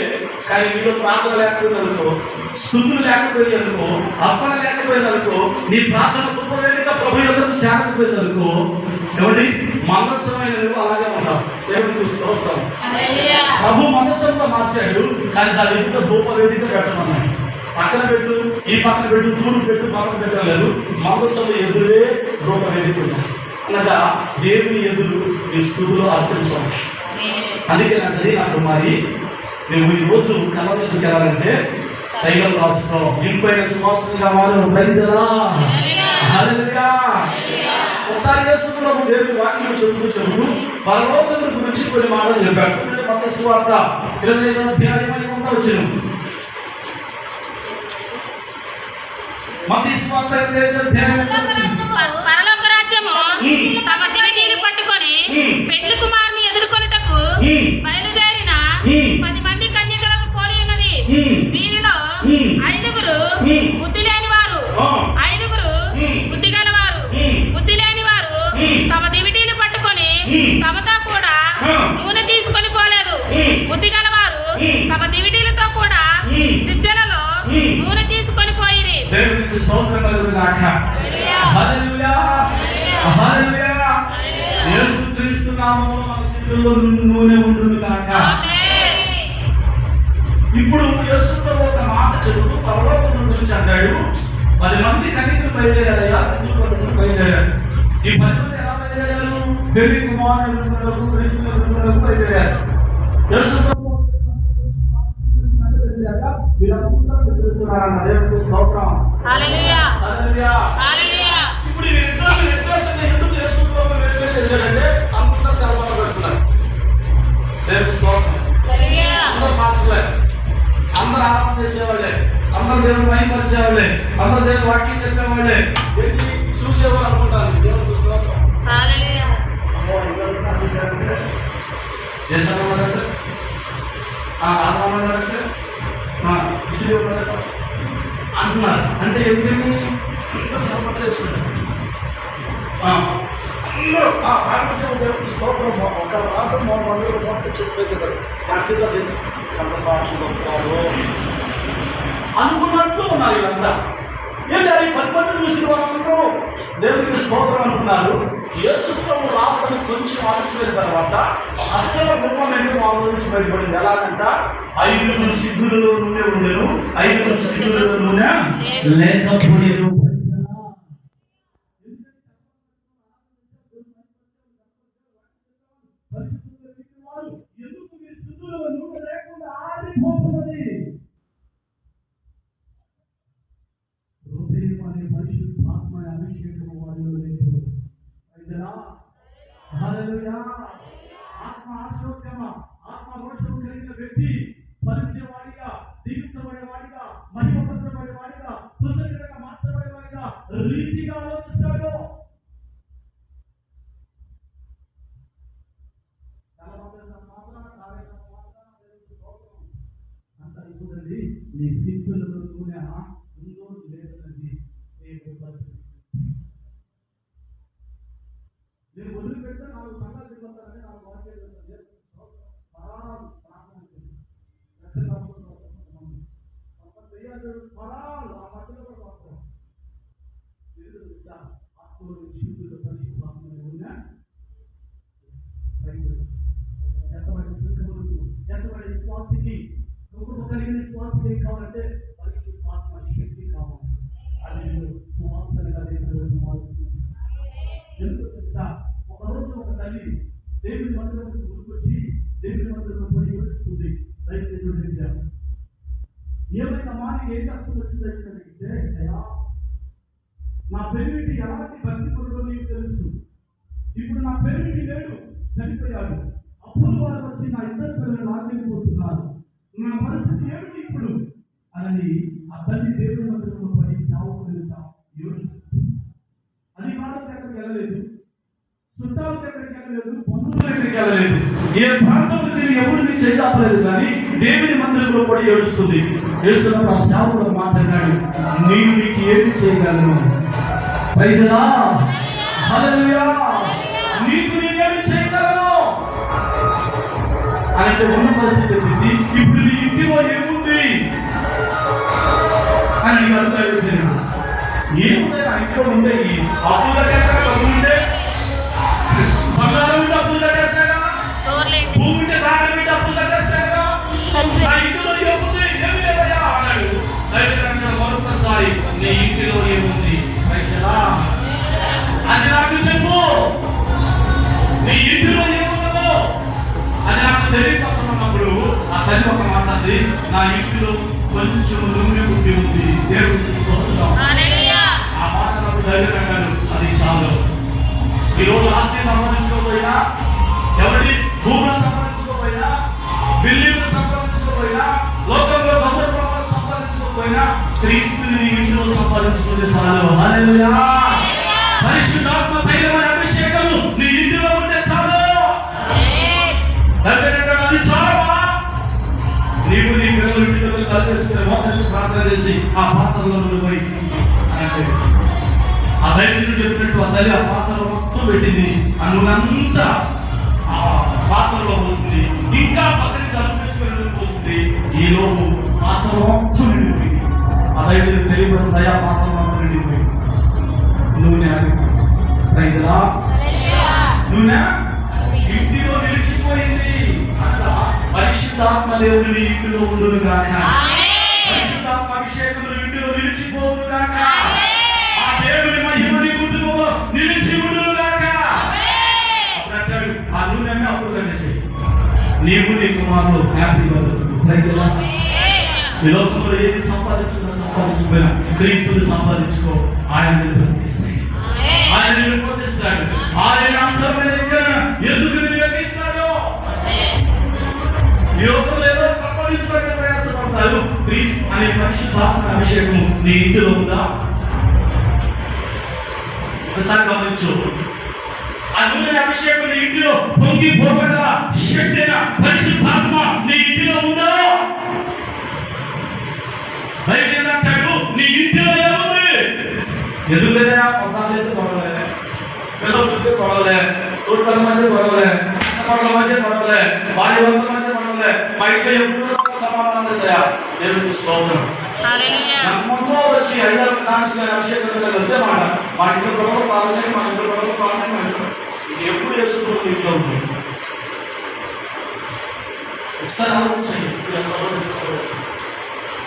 కానీ నీలో ప్రార్థన లేకపోయింది అనుకో, స్తుతులు లేకపోయింది అనుకో, అర్పణ లేకపోయింది అనుకో, నీ ప్రార్థన ధూపవేదిక ప్రభు యొద్దకు చేరకపోయింది అనుకో, ఎవరి మందసమైన నువ్వు అలాగే ఉంటావు. దేవునికి స్తోత్రం. ప్రభు మందసంగా మార్చాడు, కానీ దాని ఎదుట ధూపవేదిక పెట్టమన్నాడు. పక్కన పెట్టు, ఈ పక్కన పెట్టు, తూర్పు పెట్టు, పక్కన పెట్టలేదు. మందసం ఎదురే ధూపవేదిక అనగా దేవుని ఎదురు ఈ స్తుతులు అర్పించాలి. అందుకే నాకు మరి నువ్వు ఈ రోజు కలవరికి వెళ్ళాలంటే తైలం రాసుకో, ఇంపైన సువాసనగా మారు. Praise the Lord. హల్లెలూయా. ఒకసారి యేసుప్రభు దేవుని వాక్యం చెబుతూ పరలోకం గురించి కొన్ని మాటలు చెప్పాడు. మత్తయి సువార్త 25వ అధ్యాయం వచ్చిన మత్తయి సువార్త 25వ అధ్యాయం పరలోక రాజ్యము తమ దివిటీలు పట్టుకొని పెండ్లి కుమారుని ఎదుర్కొనుటకు బయలుదేరిన 10 మంది కన్యకలకు పోలి ఉన్నది. వీరిలో 5గురు బుద్ధి లేని వారు, 5గురు బుద్ధి గలవారు. బుద్ధి లేని వారు తమ దివిటీలు పట్టుకొని తమతో కూడా నూనె తీసుకొని పోలేదు. బుద్ధి గలవారు తమ దివిటీలతో కూడా సిద్ధలలో నూనె తీసుకొని పోయిరి. దేవునికి స్తోత్రం కలుగును గాక. హల్లెలూయా. హల్లెలూయా. యేసుక్రీస్తు నామములో మన సిద్ధుల్లో నూనె ఉండును గాక. ఇప్పుడు యేసుప్రభు ఒక మాట చెబుతూ పరలోకం గురించి అంటాడు, 10 మంది కన్యకలు బయలుదేరారయ్యా, సంఘంలో బయలుదేరారు. ఈ 10 మంది ఎలా బయలుదేరారు? పెళ్లి కుమారులకు క్రీస్తులకు బయలుదేరారు. యేసుప్రభు ఇప్పుడు వ్యత్యాసంగా ఎందుకు యేసుప్రభు వేరు చేశాడంటే అందరూ తెలవడం పెడుతున్నారు. దేవుని స్తోత్రం. అందరూ పాస్టర్లే, అందరూ ఆరాధన చేసేవాళ్ళే, అందరూ దేవుని మహిమపరిచేవాళ్ళే, అందరూ దేవుని వాక్యం చెప్పేవాళ్ళే, ఏంటి చూసేవాళ్ళు అనుకుంటారు. దేవునికి స్తోత్రం. చేసామంటే ఆరాధన అంటున్నారు. అంటే ఎందుకని చేసుకుంటారు అందరూ దేవునికి స్తోత్రం. ఒక రాత్రి 3 మంది చెప్పేదారు అనుకున్నట్లు ఉన్నారు. వీళ్ళంతా ఏంటి 10 మంది చూసిన వాళ్ళందరూ దేవునికి స్తోత్రం అనుకున్నారు. యేసుప్రభు రావడం కొంచెం ఆలస్యమైన తర్వాత అస్సలు మూమెంట్ వాళ్ళ నుంచి బయటపడింది. ఎలాగంట 5 సిద్ధులలో నూనె ఉండేను, 5 సిద్ధులలో నూనె లేకపోలేదు. హల్లెలూయా. ఆత్మ ఆశోద్యమ ఆత్మ రోషం కలిగిన వ్యక్తి పరిచయవాడిగా, దీవించబడేవాడిగా, మహిమపరచబడేవాడిగా, కృతజ్ఞతగా మార్చబడేవాడిగా రీతిగా ఆలోచిస్తాడు. అంత అయిపోతుంది. నీ సింపుల్లో నూనె ఉందో లేదన్నది నేను పరిశీలిస్తాను. నేను వదిలిపెడితే 4 సంఘాలు తిరుగుతానని 4 వాక్యాలు ఎంతమంది విశ్వాసికి కలిగిన విశ్వాసం కావాలంటే పరిశుద్ధాత్మ శక్తి కావాలి. అది సువాసనగా ఎందుకు తెలుసా? ఒకరోజు ఒక తల్లి దేవుని మందిరం గుర్తుకొచ్చి దేవుని మందిరంలో పడి ఏడుస్తుంది. రైతు దగ్గర ఏమైనా మాని ఏం కష్టం వచ్చిందని అడిగితే, అయ్యా నా పెరిమిటి ఎలాంటి భక్తి కొడుకో నీకు తెలుసు. ఇప్పుడు నా పెరిమిటి లేడు, చనిపోయాడు. అప్పుడు వారు వచ్చి నా 2 పిల్లలు లాగలేకపోతున్నారు. నా పరిస్థితి ఏమిటి ఇప్పుడు అని ఆ తల్లి దేవుని మందిరంలో పడి సావుకు ఏడుస్తుంది. అది వాళ్ళకి ఎక్కడికి వెళ్ళలేదు, చుట్టాలకు ఎక్కడికి వెళ్ళలేదు, బంధువుల దగ్గరికి వెళ్ళలేదు, ఏ ప్రాంతంలో తిరిగి ఎవరిని చేయలేదు. కానీ దేవుని మందిరంలో పడి ఏడుస్తుంది. ఏడుస్తున్నప్పుడు ఆ సేవకుడు మాట్లాడాడు, నేను నీకు ఏమి చేయగలను? ప్రైజ్ ది లార్డ్, హల్లెలూయా. నీకు నేనేమి చేయగలను అంటే ఉన్న పరిస్థితి ఏంటి? ఇప్పుడు నీ ఇంటిలో ఏముంది అని నీకు అడుగుతాడు. ఏముంది నా ఇంట్లో ఉంటే ఈ అప్పుల దగ్గర ఉంటే బంగారం ఉంటే అప్పులు కట్టేస్తాగా, భూమి ఉంటే దాని ఉంటే అప్పులు కట్టేస్తాగా. నా ఇంటిలో ఏముంది? ఏమి లేదయ్యా అన్నాడు. అయితే మరొకసారి నీ ఇంటిలో ఏముంది? అది నాకు చెప్పు. నీ ఇంటిలో ఏమున్నదో అది నాకు తెలియపరచమన్నప్పుడు ఆ తల్లి ఒక మాట్లాడింది, నా ఇంటిలో కొంచెం నూనె బుద్ధి ఉంది, దేవుడికి స్తోత్రం. ఆ మాట నాకు ధైర్యం అన్నాడు, అది చాలు. ఈరోజు ఆస్తి సంపాదించుకోకపోయినా, ఎవరి భూములు సంపాదించుకోకపోయినా, బిల్డింగ్లు సంపాదించుకోకపోయినా, లోకంలో గౌరవ సంపాదించుకోకపోయినా, క్రీస్తుని నీ ఇంటిలో సంపాదించుకుంటే చాలు. హల్లెలూయా. పరిశుద్ధాత్మ తైలమైన అభిషేకము నీ ఇంటిలో ఉంటే చాలు. అది చాలవా? నీవు నీ పిల్లలు ఇంటిలో కలిపేసుకుని మోకరించి ప్రార్థన చేసి ఆ పాత్రలో పోయి అంటే ఆ దైవజనుడు చెప్పినట్టు ఆ తల్లి ఆ పాత్రలో మొత్తం పెట్టింది. అన్నంతా ఆ పాత్రలో వస్తుంది. ఇంకా పక్కన చదువుకుని వస్తుంది. ఈ లోపు పాత్ర మొత్తం నిండిపోయింది. ఆ దైవజనుడు తెలియపరుస్తుంది, ఆ పాత్ర మొత్తం నిండిపోయింది. నూనె ప్రైజ్ ది లార్డ్. నూనె ఇంటిలో నిలిచిపోయింది. అనగా పరిశుద్ధాత్మ దేవుడు నీ ఇంటిలో ఉండును గాక. పరిశుద్ధాత్మ అభిషేకం ఇంటిలో నిలిచిపోవును గాక. ఆ దేవుని మహిమ నీ కుటుంబంలో నిలిచి ఉండును గాక. అప్పుడు అంటాడు, ఆ నూనె అప్పుడు కనేసి నీవు నీ కుమారులు హ్యాపీగా బతుకు. Praise the Lord. ఈ లోకంలో ఏది సంపాదించుకున్నా క్రీస్తుని సంపాదించుకో. ఆయన నిలబెట్టిస్తాయి, ఆయన నిన్ను పోషిస్తాడు. ఆయన అంతమైన ఎందుకు నిలబెట్టిస్తాడు? ఈ లోకంలో ఏదో సంపాదించుకోవడానికి ప్రయాసపడతారు. క్రీస్తు అనే పరిశుద్ధాత్మ అభిషేకం నీ ఇంటిలో ఉందా? ఒకసారి గమనించు. ఆ నూనె అభిషేకం నీ ఇంటిలో పొంగి పోగల శక్తి పరిశుద్ధాత్మ నీ ఇంటిలో ఉందా? అంటాడు, నీ ఇంటిలో ఏముంది? ఎందుకైనా పొందాలేదు గొడవలే, పెద్దలు గొడవలే, తోటల మధ్య గొడవలే, అక్కల మధ్య గొడవలే, భార్య భర్తల మధ్య గొడవలే, మా ఇంట్లో ఎప్పుడు సమాధానం లేదయా. దేవుడికి స్తోత్రం. నమ్మకంతో వచ్చి ఐదారు కాల్చిన అభిషేకం వెళ్తే మాట మా ఇంట్లో గొడవలు ప్రార్థన, మా ఇంట్లో గొడవలు ప్రార్థన, మా ఇంట్లో ఎప్పుడు వేసుకుంటూ ఇంట్లో ఉంది. ఒకసారి ఆలోచించండి సహోదరు,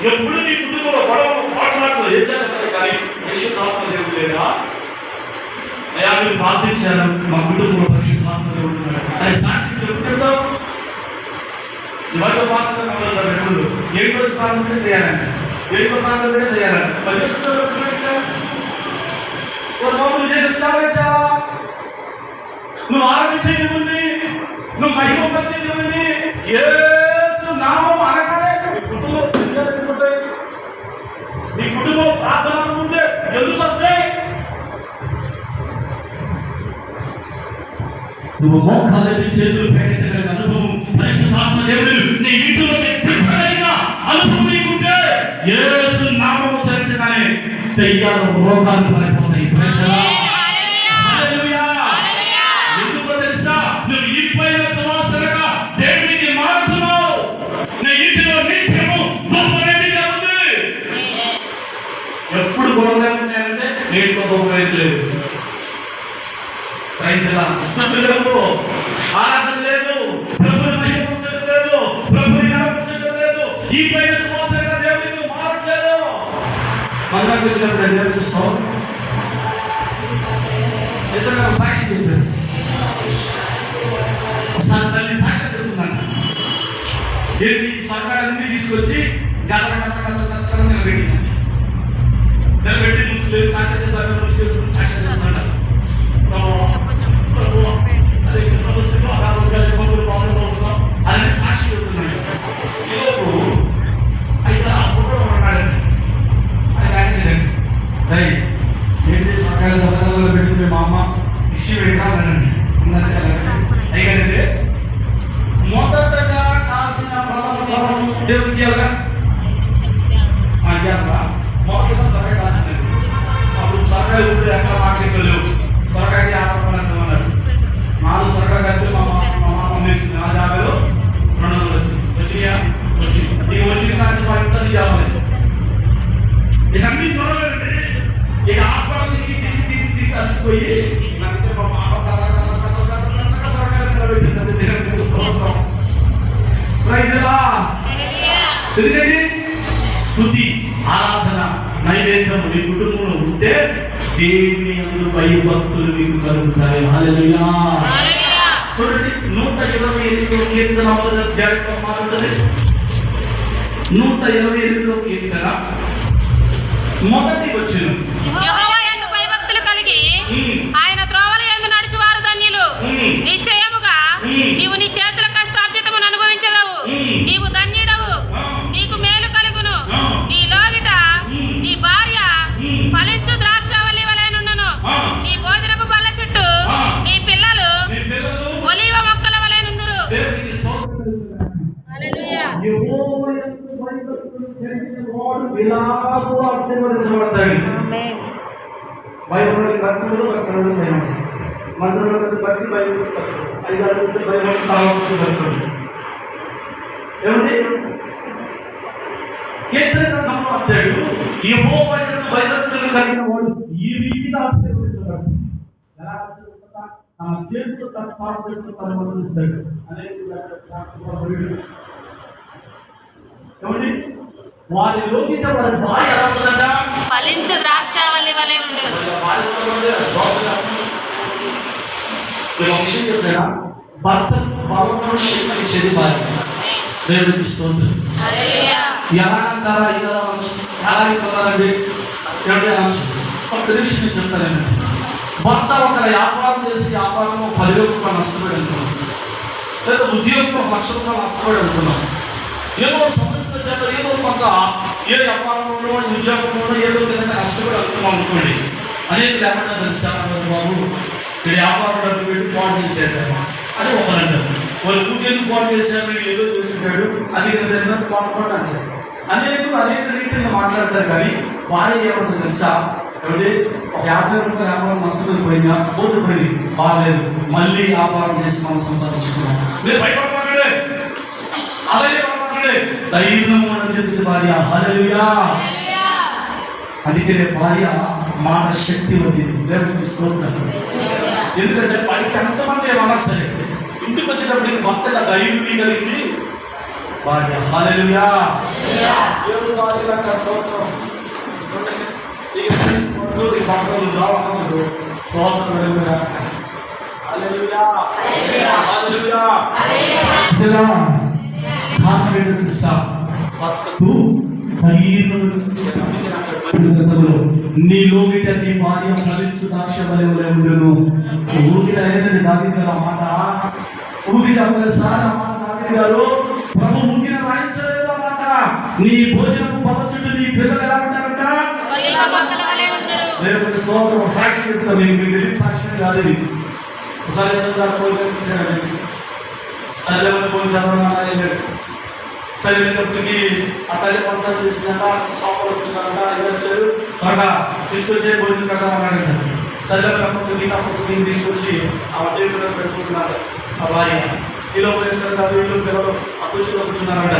ఎప్పుడు నీ కుటుంబంలో గొడవలు మాట్లాడుతూ ఏం జరుగుతుంది? కానీ పరిశుద్ధాత్మ దేవుడు లేదా? అయ్యా మీరు ప్రార్థించారు, మా కుటుంబంలో పరిశుద్ధాత్మ దేవుడు అని సాక్షి చెప్తుంటాం. ఇవాళ భాషలో పెట్టుకుంటూ 7 రోజు ప్రార్థన చేయాలంట, 7 ప్రార్థన చేయాలంట. మామూలు చేసేస్తావా? నువ్వు ఆరాధించేది, నువ్వు మహిమపరిచేది యేసు నామం అనగానే నీ కుటుంబం ఎందుకుంటాయి? నీ కుటుంబం ప్రార్థన అనుకుంటే ఎందుకు వస్తాయి? నువ్వు మోకాళ్ళకి చేతులు పెట్టగలిగిన అనుభవం, పరిశుద్ధాత్మ దేవుడు నీ ఇంటిలో తిప్పగలిగిన అనుభవం నీకుంటే యేసు నామము చరించగానే దయ్యాలు రోగాలు పడిపోతాయి. ఎందుకో తెలుసా? నువ్వు 20 సంవత్సరాలుగా దేవునికి మారుతున్నావు. నీ ఇంటిలో నిత్యము గొప్పగా ఉంది. ఎప్పుడు గొడవగా ఉన్నాయంటే నీటితో గొప్ప లేదు, లేదు, ఆరాధన లేదు, ప్రభుని మహిమపరచడం లేదు, ప్రభుని కనపరచడం లేదు. 20 సంవత్సరాలుగా దేవునికి మారట్లేదు. మనకు వచ్చినప్పుడు దేవునికి స్తోత్రం. సాక్షి చెప్పారు. ఒకసారి తల్లి సాక్షి చెప్తుందంట. ఏంటి సర్కారాన్ని తీసుకొచ్చి గత నిలబెట్టింది. నిలబెట్టి ముస్లిం సాక్షి సాక్షి చెప్తుందంట. అదే సమస్యలు అనారోగ్యాలు ఇబ్బందులు బాగుంటున్నాం అని సాక్షి చెప్తున్నాడు. ఈలోపు అయితే ఆ ఫోటో ఉన్నాడండి. అది యాక్సిడెంట్ రైట్. ఏంటి సర్కారు పథకాలలో పెడుతుంది మా అమ్మ ఇష్యూ పెట్టాలండి. అయ్యారంటే మొదటగా కాసిన ప్రథమ దేవుడికి మొదటగా సొరకాయ కాసింది. అప్పుడు సొరకాయ ఊరి ఎక్కడ మార్కెట్లో లేవు. సొరకాయకి 50 అన్నారు. 4 సొరకాయ కలిపి మా మామ వేసింది. 50లో 200 వచ్చినాయా? వచ్చింది. ఇక వచ్చిన కానీ మా ఇంత చేయాలి. ఇక అన్ని చూడలేదండి. ఇక హాస్పిటల్ తిరిగి కలిసిపోయి ఎందుకండి స్తుతి, ఆరాధన, నైవేద్యం మీ కుటుంబంలో ఉంటే దేవుని యందు భయభక్తులు మీకు కలుగుతాయి. హల్లెలూయా. చూడండి 128 కీర్తన మొదటి అధ్యాయంలో మారుతుంది. 128 కీర్తన మొదటి వచనం. యెహోవా యందు భయభక్తులు కలిగి ఆయన త్రోవల యందు నడుచువారు ధన్యులు. నిశ్చయముగా నీవు నీ చేతుల కష్టార్జితమును అనుభవించదవు. నీవు ధన్యుడవు, నీకు మేలు కలుగును. నీ లోగిట నీ భార్య ఫలించు ద్రాక్షావల్లి వలెనుండును. నీ భోజనపు బల్ల చుట్టూ నీ పిల్లలు ఒలీవ మొక్కల వలెనుందురు. హల్లెలూయా. ఇలాగూ ఆశీర్వదించబడతాడు. బైబిల్ భక్తులు మంత్రులను బట్టి బైబిల్ 5 అడుగులు బైబిల్ తావచ్చు భక్తుడు. ఏమండి కీర్తన గ్రంథంలో వచ్చాడు. యెహోవా యందు భయభక్తులు కలిగిన వాడు ఈ రీతిగా ఆశీర్వదించబడతాడు. ఎలా ఆశీర్వదిస్తాడు? తమ చేతులు కష్టార్జితమును పరివర్తిస్తాడు. ఏమండి వారి లోకిత వారి భార్య ఎలా ఉంటుందంట? ఫలించు ద్రాక్షావల్లి వలె ఉండును. విషయం చెప్పారా? భర్త బలమైన శక్తి ఇచ్చేది భార్య. దేవుడికి స్తోత్రం. ఎలా అంటారా? ఇలా ఎలా అయిపోతారండి? ఏమిటి అనవచ్చు? ఒక నిమిషం చెప్తానండి. భర్త ఒక వ్యాపారం చేసి వ్యాపారంలో 10,000 రూపాయలు నష్టపడి వెళ్తున్నాం, లేదా ఉద్యోగంలో 1,00,000 రూపాయలు నష్టపడి వెళ్తున్నాం. ఏదో సమస్య చేత ఏదో కొంత ఏ వ్యాపారంలో ఉద్యోగంలో ఏదో విధంగా నష్టపడి వెళ్తున్నాం అనుకోండి. అనేక లేకుండా తెలుసా బాబు వీడు వ్యాపారం డబ్బు పెట్టి పాటు చేసేట అని ఒకరంటారు. వాళ్ళు ఊరికేందుకు పాటు చేశారు, ఏదో చూసింటాడు, అది పాటు అంటారు. అనేక రీతిలో మాట్లాడతారు. కానీ భార్య ఏమంటుంది తెలుసా? ఏమంటే ఒక 50 రూపాయల వ్యాపారం నష్టపోయి పోయినా పోతుంది, బాగాలేదు, మళ్ళీ వ్యాపారం చేసి మనం సంపాదించుకున్నాం. మీరు భయపడమంటే అదే ధైర్యం అని చెప్తుంది భార్య. హల్లెలూయా. అందుకనే భార్య మాట శక్తి వచ్చింది. దేవుడికి స్తోత్రం. ఎందుకంటే పైకి ఎంతమంది ఏమన్నా సరే ఇంటికి వచ్చేటప్పుడు భర్తగా ధైర్యం కలిగింది భార్య. హల్లెలూయా. దేవుడు భార్యగా స్తోత్రం. భక్తులు రావడం స్తోత్రం. హల్లెలూయా. హల్లెలూయా. భర్తకు నీలోగిట నీ భార్య ఫలించు ద్రాక్ష వలె ఉండెను. ఊరికి లేదండి దావీదు గారు ఆ మాట, ఊరికి చెప్పలేదు సార్ ఆ మాట దావీదు గారు. ప్రభు ఊరికిన రాయించలేదు ఆ మాట. నీ భోజనము పదచుట్టు నీ పిల్లలు ఎలా ఉంటారంట? దేవుని స్తోత్రం. సాక్ష్యం చెప్తాను, మీకు తెలియని సాక్ష్యం కాదు ఇది. ఒకసారి సరేమని పోయి సరే వెళ్ళినప్పటికీ ఆ తల్లి పంటలు చేసిందంట, సోపలు వచ్చిందంట, ఇలా వచ్చారు త్వరగా తీసుకొచ్చే భోజనం కట్టాలన్నాడంట. సరే అప్పటికి తీసుకొచ్చి ఆ వడ్డీ పిల్లలు పెట్టుకుంటున్నారు ఆ భార్య. ఈలో పోయేసరికి వీళ్ళు పిల్లలు ఆ కూర్చులో కూర్చున్నారంట.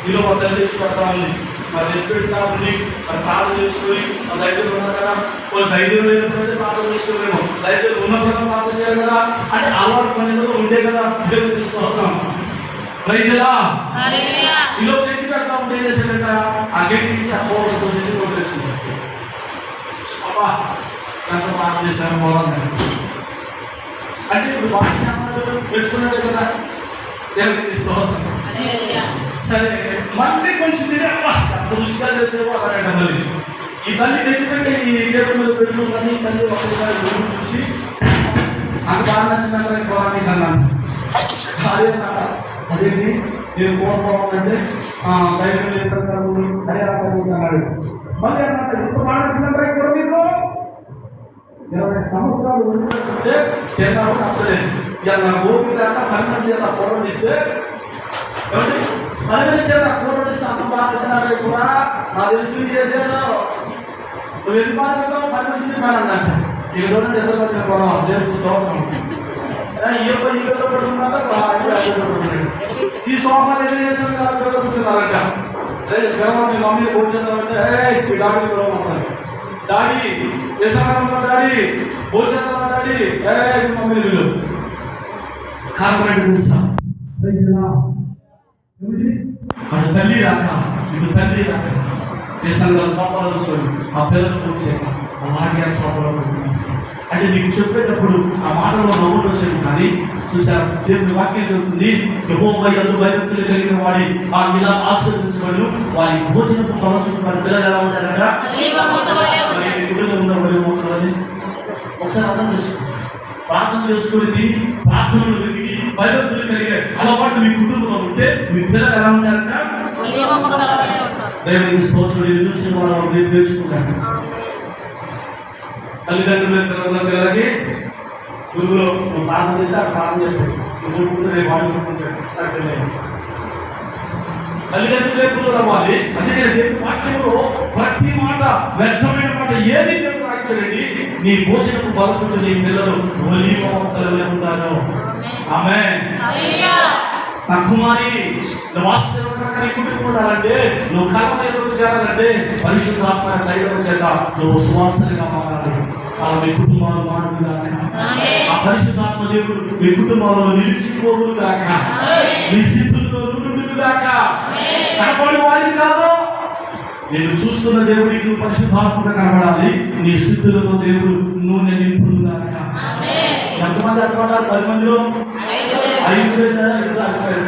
ఈలో మా తల్లి తెచ్చి పెడతా ఉంది. మరి తెచ్చి పెడతా ఉంది. మరి ప్రార్థన చేసుకుని ఆ ధైర్యం ఉన్నారు కదా, వాళ్ళు ధైర్యం లేనప్పుడైతే ప్రార్థన చేసుకోలేము, ధైర్యం ఉన్నప్పుడు ప్రార్థన చేయాలి కదా. అంటే అలవాటు పనిలో ఉండే కదా దేవుడు తీసుకుంటున్నాం. ఇలా తెచ్చి పెడతా ఉంటే ఏం చేశాడంట, ఆ గేట్ తీసి ఆ పోవడంతో తీసి కొట్టేసుకుంటాడు. అబ్బా ఎంత పాస్ చేశాను పోవాలి అంటే ఇప్పుడు బాగా తెచ్చుకున్నాడే కదా దేవుడికి తీసుకోవాలి. సరే మళ్ళీ కొంచెం ఎంత రుచిగా చేసేవో అన్నాడంట. మళ్ళీ ఈ తల్లి తెచ్చిపెట్టి ఈ గేట్ మీద పెట్టుకుందని తల్లి ఒకేసారి చూసి నాకు బాగా నచ్చినట్టు పోవాలి అన్నాను. అదేంటి నేను కోరుకోవాలంటే ధైర్యం చేశాను అన్నాడు. మళ్ళీ అన్నమాట ఇప్పుడు బాగా నచ్చినట్టు కూడా మీకు 20 సంవత్సరాలు ఉంటే తిన్నావు నచ్చలేదు. ఇలా నా భూమి దాకా 12 చేత కూరలు ఇస్తే 12 చేత కూరలు ఇస్తే అంత బాగా నచ్చినట్టు కూడా నాకు తెలిసి చేశాను. నువ్వు ఎన్ని మార్గంలో 10 నుంచి మనం అన్నట్టు ఇక చూడండి ఎదురు వచ్చిన కూడా దేవుడికి స్తోత్రం. ఈ సోమవారం ఏం చేశాను కదా కూర్చున్నారంట. మీ మమ్మీ భోజనంటే డాడీ పిలవమంటారు. డాడీ వేసామన్నా డాడీ భోజనం డాడీ మమ్మీ వీళ్ళు కార్పొరేట్ తెలుసా మన తల్లి రాక ఇప్పుడు తల్లి రాక వేసాను సోమవారం కూర్చోండి ఆ పిల్లలు కూర్చోండి అలాగే సోమవారం. అంటే నీకు చెప్పేటప్పుడు ఆ మాటలో నవ్వులు వచ్చేది కానీ చూసారు దేవుని వాక్యం చెబుతుంది, యెహోవా యందు భయభక్తులు కలిగిన వాడి ఆ ఇలా ఆశీర్వదించబడు వారి భోజనపు పరచుకుని వారి పిల్లలు ఎలా ఉంటారంట ఉండబడి. ఒకసారి అర్థం చేసుకో, ప్రార్థన చేసుకుని తిని ప్రార్థనలు వెతికి భయభక్తులు కలిగే అలవాటు మీ కుటుంబంలో ఉంటే మీ పిల్లలు ఎలా ఉంటారంట దేవునికి స్తోత్రం. చూసి వాళ్ళు నేర్చుకుంటారు. తల్లిదండ్రులు పిల్లలకి గురువులో ప్రార్థన చేస్తే ఆ ప్రార్థన చేస్తాడు, రేపు వాడు కొట్టుకుంటాడు. తల్లిదండ్రులే గురువులు అవ్వాలి. అందుకే దేవుని వాక్యంలో ప్రతి మాట వ్యర్థమైన మాట ఏది దేవుడు రాయించండి. నీ భోజనము బలచుడు నీ పిల్లలు ఒలీవ మొక్కలు ఉంటారు. ఆమేన్. నా కుమారి నువ్వు ఆశీర్వాదంగా నీ కుటుంబం ఉండాలంటే, నువ్వు కర్మలో చేరాలంటే పరిశుద్ధాత్మ దైవం చేత నువ్వు సువాసనగా మారాలి. అలా మీ కుటుంబాలు మారుడు గాక, ఆ పరిశుద్ధాత్మ దేవుడు మీ కుటుంబాలలో నిలిచిపోవుడు గాక, మీ సిద్ధుల్లో నుండు గాక. కనపడి వారిని కాదు, నేను చూస్తున్న దేవుడికి నువ్వు పరిశుద్ధాత్మగా కనబడాలి. నీ సిద్ధులతో దేవుడు నూనె నింపుడు గాక. ఎంతమంది అనుకుంటారు? 10 మందిలో 5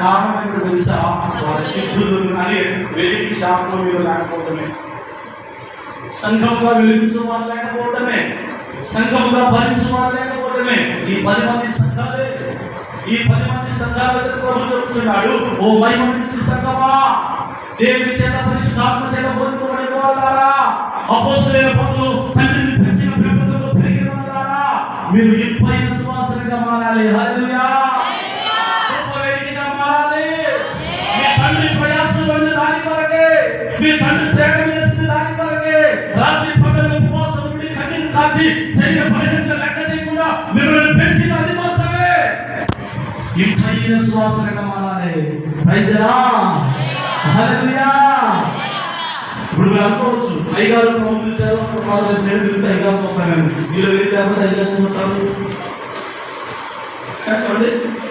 కారణం ఏంటో తెలుసా? వాళ్ళ సిద్ధులు కానీ వెలిగి శాపంలో మీరు లేకపోవడమే, సంఘంగా వెలిగించువారు లేకపోవడమే, సంఘంగా భరించువారు లేకపోవడమే. ఈ 10 మంది సంఘాలే, ఈ 10 మంది సంఘాలకు ప్రభు చెప్తున్నాడు, ఓ మహిమనిచ్చి సంఘమా, దేవుని చేత పరిశుద్ధాత్మ చేత బోధింపబడిన వారులారా, అపోస్తలులైన పౌలు తండ్రిని పెంచిన పెంపకంలో పెరిగిన వారులారా, మీరు ఇంపైన సువాసనగా మారాలి. హల్లెలూయా. మీ తండ్రి ప్రయాసపడిన దాని కొరకే, మీ తండ్రి త్యాగం చేసిన దాని కొరకే, రాత్రి పగలు ఉపవాసం ఉండి కన్నీరు కాచి శరీర పరిస్థితులు లెక్క చేయకుండా మిమ్మల్ని పెంచిన అది కోసమే. ఇంపైన సువాసనగా మారాలి. Praise the Lord. హల్లెలూయా. ఇప్పుడు మీరు అనుకోవచ్చు, అయ్యగారు ప్రభు చూశారు, నేను తిరిగితే అయ్యగారు పోతాను, మీరు లేకపోతే అయ్యగారు పోతారు.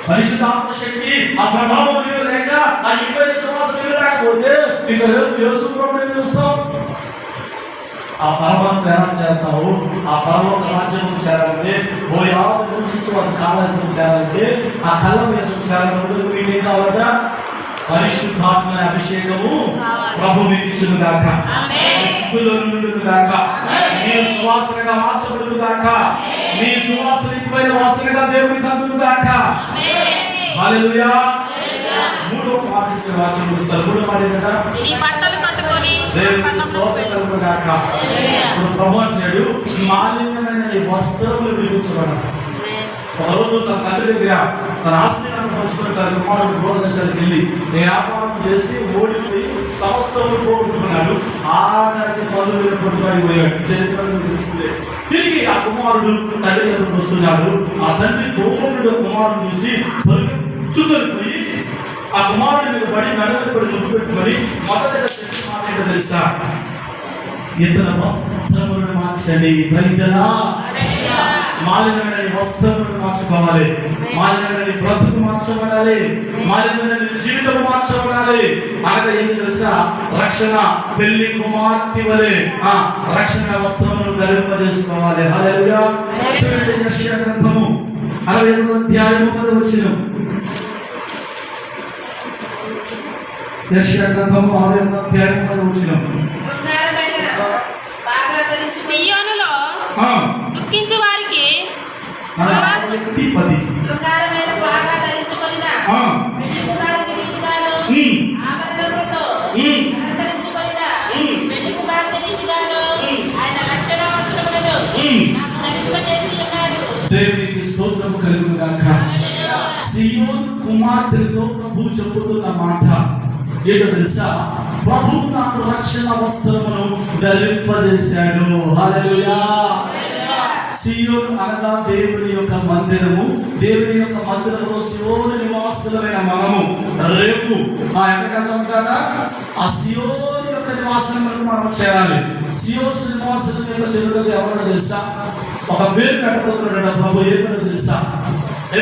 పరిశుద్ధాత్మ శక్తి ఆ ప్రభావం లేక ఆ 20 సంవత్సరాలు లేకపోతే మీకు యేసు ప్రభువుని చూస్తాం. ఆ పరమాత్మ ఎలా చేస్తావు? ఆ పరలోక రాజ్యం చేరాలంటే, ఓ యావత్ నివసించి వారి కాలానికి చేరాలంటే, ఆ కళ్ళ చేరాలంటే మీకు ఏం కావాలట? పరిశుద్ధాత్మ అభిషేకము ప్రభు మీకు ఇచ్చును గాక. స్థితిలో నుండును గాక. మీరు సువాసనగా మార్చబడును గాక. మీ సువాసనమైన వాసనగా దేవునికి అందును గాక. హల్లెలూయా. మూడో మాట వాక్యం చూస్తారు. మూడో మాట ఏంటంట? ఈ బట్టలు కట్టుకొని దేవునికి స్తోత్రం కలుగును గాక. ఇప్పుడు ప్రభు అంటాడు, మాలిన్యమైన ఈ వస్త్రములు విడిపించబడాలి. ఒక రోజు తన తండ్రి దగ్గర తన ఆస్తిని పంచుకుని తన కుమారుడు దూరదర్శనకి వెళ్ళి వ్యాపారం చేసి ఓడిపోయి సమస్తములు పోగొట్టుకున్నాడు. ఆఖరికి పనులు పడిపోయాడు. చరిత్రను తెలిసిందే. తిరిగి ఆ కుమారుడు తండ్రి దగ్గరకు వస్తున్నాడు. ఆ తండ్రి తోడు కుమారుడు చూసి పరిగెత్తుకొని ఆ కుమారుడి మీద పడి మెడలు పడి ముద్దు పెట్టుకొని మొదటగా చెప్పి మాట ఏంటో తెలుసా? ఇతర వస్త్రములను మార్చండి. ప్రైజలా. మాలిన్యమైన వస్త్రములను మార్చుకోవాలి. మాలిన్యమైన బ్రతుకు మార్చబడాలి. మాలిన్యమైన జీవితం మార్చబడాలి. అనగా ఏంటి తెలుసా? రక్షణ పెళ్లి కుమార్తె వలె రక్షణ వస్త్రములను ధరింపజేసుకోవాలి. హల్లెలూయా. చూడండి, యెషయా గ్రంథము 61వ అధ్యాయము 10వ వచనం. యెషయా గ్రంథము 61వ అధ్యాయము 10వ వచనం. సియోనులో దుఃఖించు వారికి శృంగారమైన బాగా ధరించుకొనిన పెళ్లి కుమార్తె రీతిగాను ఆభరణములతో అలంకరించుకొనిన పెళ్లి కుమార్తె రీతిగాను ఆయన రక్షణ వస్త్రములను నాకు ధరింపజేసి ఉన్నాడు. దేవునికి స్తోత్రము కలుగును గాక. సియోను కుమార్తెలతో ప్రభు చెబుతున్న మాట ఏంటో తెలుసా? ప్రభువు నాకు రక్షణ వస్త్రమును ధరింపజేశాడు. హల్లెలూయా. సియోను అనగా దేవుని యొక్క మందిరము. దేవుని యొక్క మందిరంలో సియోను నివాసులమైన మనము రేపు ఎంతకాలం కదా ఆ సియోను యొక్క నివాసం మనం చేరాలి. సియోను నివాసం యొక్క చెరువులకు ఎవరో తెలుసా? ఒక పేరు పెట్టబోతున్నాడు ప్రభు. ఏమో తెలుసా?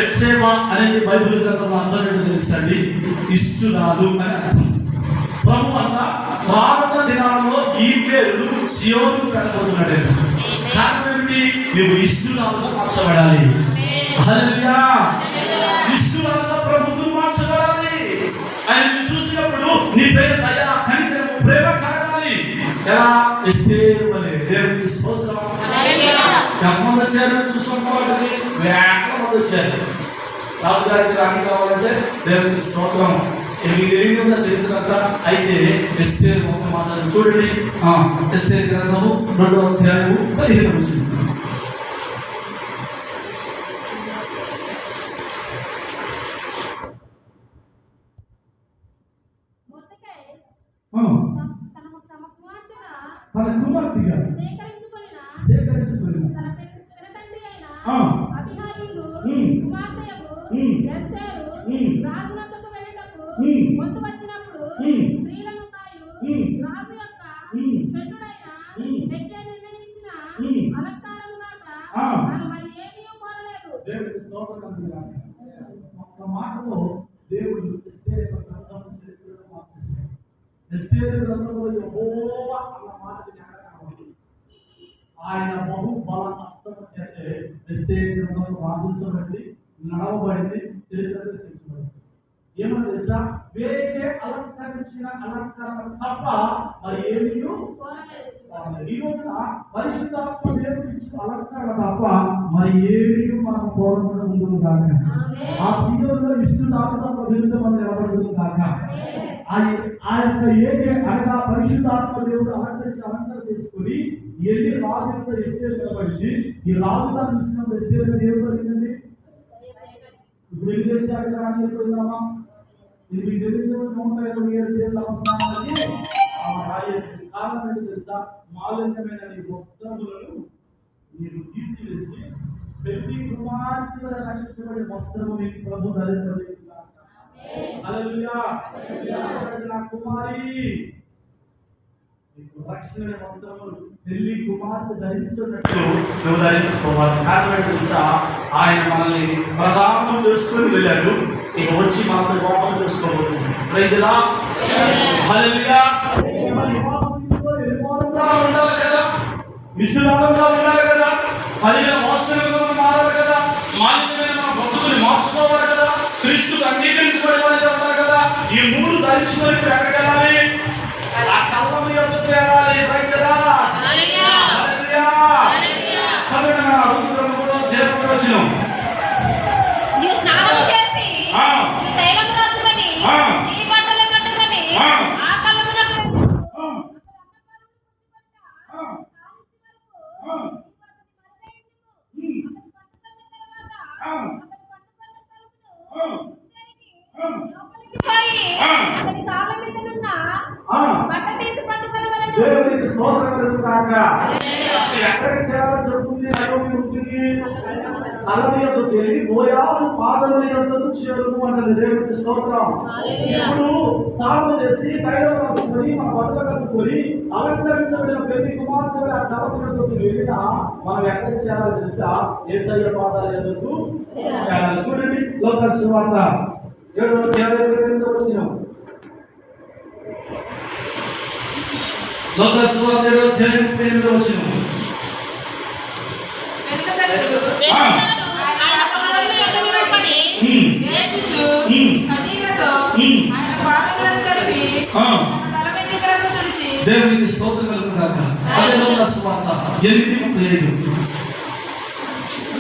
ఎత్సేబా అనేది బైబిల్ గ్రంథంలో అర్థం ఏంటో తెలుసా అండి? ఇష్టురాలు అని అర్థం. ప్రభు అన్న రానున్న దినాలలో ఈ పేరు సియోను పెట్టబోతున్నాడు. కారణం ఏంటి? నువ్వు ఇష్టురాలుగా మార్చబడాలి. హల్లెలూయా. ఇష్టురాలుగా ప్రభుత్వం మార్చబడాలి. ఆయన చూసినప్పుడు నీ పేరు దయ, కనికరము, ప్రేమ కలగాలి. ఎలా? ఎస్తేరు వలె. దేవునికి స్తోత్రం. ఎంతమంది వచ్చారు చూసుకోవాలి? వేగమంది వచ్చారు. రాజుగారికి రాణి కావాలంటే దేవునికి స్తోత్రం. మీకు తెలియకుండా చరిత్ర అయితే ఎస్తేరు ఒక మాట చూడండి. ఎస్తేరు గ్రంథము 2వ అధ్యాయము 15వ వచనం. తన కుమార్తెగా సేకరించుకొనిన తన తండ్రి అయిన అబీహాయిలు కుమార్తెయగు ఎస్తేరు రాజునొద్దకు వెళ్ళుటకు ముందు వచ్చినప్పుడు స్త్రీలను కాయు రాజు యొక్క చెడ్డుడైన హెజ్జే నిర్ణయించిన అలంకారము గాక తాను మరి ఏమీ కోరలేదు. దేవునికి స్తోత్రం. ఒక్క మాటలో దేవుడు ఎస్తేరు గ్రంథం చరిత్రను మార్చేశాడు. ఎస్తేరు గ్రంథంలో యెహోవా అన్న మాట ఆయన బహు బల హస్తము చేతే ఎస్తేరు గ్రంథంలో వాదించబడింది, నడవబడింది, చరిత్రలో తెలుసుకోబడింది. ఏమని తెలుసా? వేరే అలంకరించిన అలంకరణ తప్ప మరి ఏమీ కోరలేదు. ఈ రోజున పరిశుద్ధాత్మ దేవుడు ఇచ్చిన అలంకరణ తప్ప మరి ఏమీ మనం కోరకుండా ఉండును గాక. ఆ సీజన్లో ఇష్టుదాత్మ విరుద్ధం నిలబడుతుంది గాక. ఆ యొక్క ఏకే అనగా పరిశుద్ధాత్మ దేవుడు అలంకరించి అలంకరణ చేసుకుని ఎన్ని రాజులతో ఎస్తేరు నిలబడింది. ఈ రాజు దాన్ని చూసినప్పుడు ఎస్తేరు దేవుడు కలిగిందండి. ఇప్పుడు ఎన్ని దేశాలు రానిపోయిందామా? ఇది మీకు తెలియదు. 127 సంవత్సరాలకి కారణం ఏంటి తెలుసా? మాలిన్యమైన నీ వస్త్రములను మీరు తీసివేసి ప్రతి కుమార్తె రక్షించబడే వస్త్రము మీకు ప్రభు ధరింపజేయును గాక. హల్లెలూయా. నా కుమారి నీకు రక్షణ వస్త్రములు పెళ్లి కుమార్తె ధరించున్నట్టు నువ్వు ధరించుకోవాలి. కారణం ఏంటి తెలుసా? ఆయన మనల్ని ప్రదానం చేసుకుని వెళ్ళాడు. ఇక వచ్చి మనల్ని వివాహం చేసుకోబోతుంది. Praise the Lord. హల్లెలూయా. విశ్రామంగా ఉండాలి కదా. మరిగా వాస్తవంగా మారాలి కదా. మాలిన్యమైన మన భక్తుని మార్చుకోవాలి కదా. క్రీస్తుకు అంగీకరించబడే వారిగా ఉండాలి కదా. ఈ మూడు ధరించి వరకు ఎక్కడికి వెళ్ళాలి? ఆ కళ్ళము యొద్దకు వెళ్ళాలి. Praise Lord. Hallelujah. Hallelujah. Hallelujah. చదవండి నా రూతు గ్రంథంలో దేవుని వచనం. నీవు స్నానము చేసి ఆ. తైలము రాసుకొని ఆ. నీ బట్టలు కట్టుకొని ఆ. ఆ కళ్ళమునకు ఆ. ఆ. ఆ. దేవునికి స్తోత్రం కలుగుగాక. ఎక్కడికి చేరాలో చెప్తుంది నయోమి వృద్ధికి. కళ్ళము యొద్దకు వెళ్ళి మోయాబు పాదముల యొద్దకు చేరుము అన్నది. దేవునికి స్తోత్రం. ఇప్పుడు స్నానం చేసి తైలం రాసుకొని మన బట్టలు కట్టుకొని అలంకరించబడిన ప్రతి కుమార్తె ఆ కళ్ళము యొద్దకు వెళ్ళినా మనం ఎక్కడికి చేరాలో తెలుసా? యేసయ్య పాదాల యొద్దకు చేరాలి. చూడండి లోకాసు సువార్త 7:58 వచనం. లోకాసు సువార్త 7:58 వచనం. దేవునికి స్తోత్రం కలుగుగాక. అదే లోకాసు సువార్త 8:35.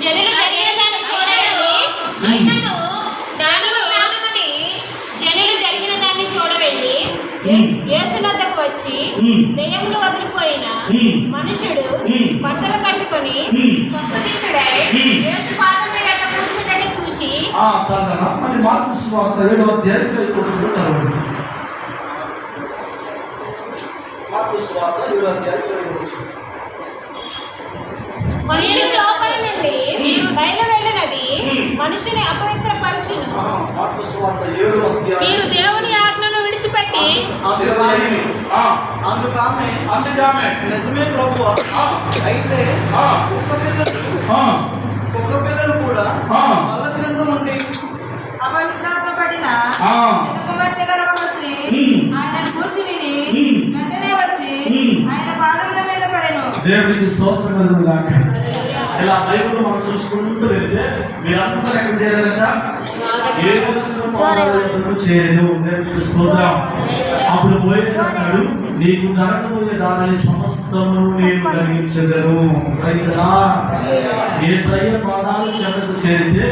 జనులు జరిగిన దాన్ని చూడలేదు. అయినను దానిలో నాలుగుని జనులు జరిగిన దాన్ని చూడవెళ్ళి యేసునొద్దకు వచ్చి దెయ్యములు వదిలిపోయిన మనుషుడు బట్టలు కట్టుకొని స్వస్థచిత్తుడై యేసు పాదం మీద కూర్చుండని చూసి సాధారణ మరి మార్కు సువార్త 7:5 మార్కు సువార్త 7:5. మనుషుడు లోపల నుండి బయలు వెళ్ళినది మనుషుని అపవిత్రపరచును. మార్కు సువార్త 7:5. మీరు దేవుని ఆజ్ఞను విడిచిపెట్టి అందుకామె నిజమే ప్రభువా, అయితే కుక్క పిల్లలు కూడా వాళ్ళ గ్రంథం ఉండి అపవిత్రాత్మ పడిన కుమార్తె గల ఒక స్త్రీ ఆయనను కూర్చి విని వెంటనే వచ్చి ఆయన పాదముల మీద పడెను. దేవునికి స్తోత్రం కలుగుగాక. ఇలా బైబిల్ మనం చూసుకుంటూ వెళ్తే మీరందరూ ఎక్కడ చేరారట? యేసు పాదాల యొద్దకు చేరెను. దేవునికి స్తోత్రం. అప్పుడు బోయజు అన్నాడు, నీకు జరగబోయే దానిని సమస్తము నేను జరిగించెదను. Praise lord. యేసయ్య పాదాల చెంతకు చేరితే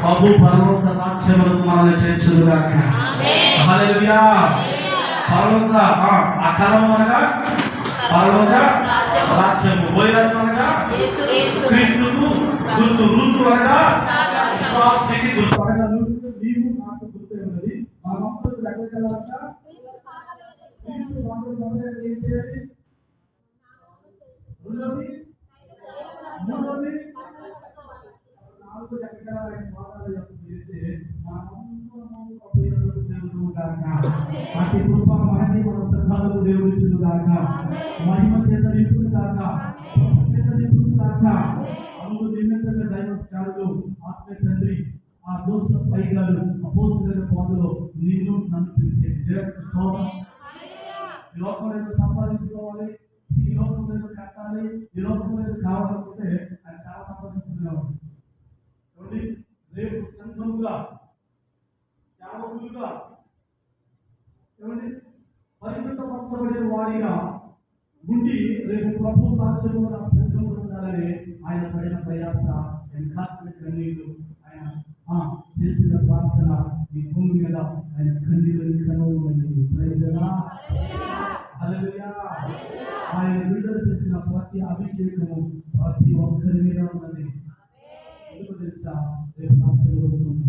ప్రభు పరలోక రాజ్యములకు మనల్ని చేర్చుదుగాక. హల్లెలూయా. పరలోక ఆ కాలం అనగా పరలోక రాజ్యము. బోయరాజు అనగా క్రీస్తుకు గుర్తు. ఋతు అనగా విశ్వాసికి గుర్తు. అనగా నీవు నాకు గుర్తు ఉన్నది. మనమందరూ ఎక్కడికి వెళ్ళాలంట? క్రీస్తు మనలో ఏం చేయాలి? మూడోది నాలుగు ఎక్కడికి వెళ్ళాలి? పాదాల యొద్దకు చేరితే మనమందరము ప్రభు యొద్దకు చేరుదుముగాక. అట్టి కృప మనకి మన సంఘాలకు దేవుడిచ్చునుగాక. మహిమ చేత నింపునుగాక. చేత నింపునుగాక. అందుకు నిమిత్తమే దైవస్కారులు ఆత్మ తండ్రి ఆ జోసెఫ్ పై గారు అపోస్తలుల పాదులో నిన్ను నన్ను పిలిచేది. దేవునికి స్తోత్రం. ఈ లోకంలో ఏదో సంపాదించుకోవాలి, ఈ లోకంలో ఏదో కట్టాలి, ఈ లోకంలో ఏదో కావాలనుకుంటే ఆయన చాలా సంపాదించుకునేవాడు. రేపు సంఘముగా సేవకులుగా పరిశుద్ధపరచబడే వారిగా ఉండి రేపు ప్రభు రాజ్యంలో సంఘంలో ఉండాలని ఆయన పడిన ప్రయాస, ఆయన కాచిన కన్నీళ్లు, ఆయన చేసిన ప్రార్థన ఈ భూమి మీద ఆయన కన్నీళ్ళు కనవమైనది. Praise Lord. హల్లెలూయా. ఆయన విడుదల చేసిన ప్రతి అభిషేకము ప్రతి ఒక్కరి మీద ఉన్నది. ఎందుకు తెలుసా? రేపు రాజ్యంలో ఉంటుంది.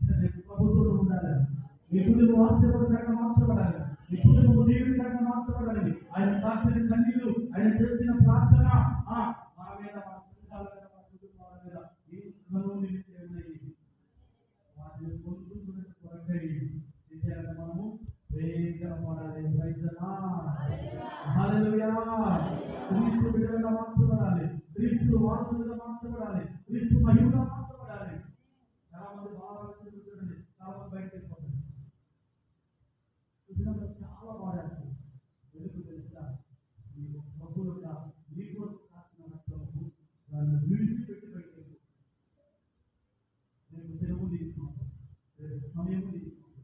రేపు ప్రభుత్వంలో ఉండాలి. మీ కుటుంబం ఆశీర్వాదకరంగా మార్చబడాలి. మీ కుటుంబం దీవెనకరంగా మార్చబడాలి. ఆయన కాచిన కన్నీళ్లు, ఆయన చేసిన ప్రార్థన మన మీద, మన సంఘాల మీద, మన కుటుంబాల మీద ఎంతగానో నిలిచి ఉన్నాయి. వాటిని పొందుకునే కొరకై చేయాలని మనము వేగపడాలి. Praise Lord. హల్లెలూయా. క్రీస్తు బిడ్డలుగా మార్చబడాలి. క్రీస్తు వారసులుగా మార్చబడాలి. క్రీస్తు మహిమగా మార్చబడాలి. చాలా మంది బాగా చూడండి, చాలా మంది బయటకు వెళ్ళిపోతారు. చూసినప్పుడు చాలా బాధేస్తుంది. ఎందుకు తెలుసా? నీకు ప్రభువుగా నీకు కాసిన రక్తము దాన్ని విడిచిపెట్టి బయటకు రేపు తెలుగు తీసుకుంటాం, రేపు సమయం తీసుకుంటాం.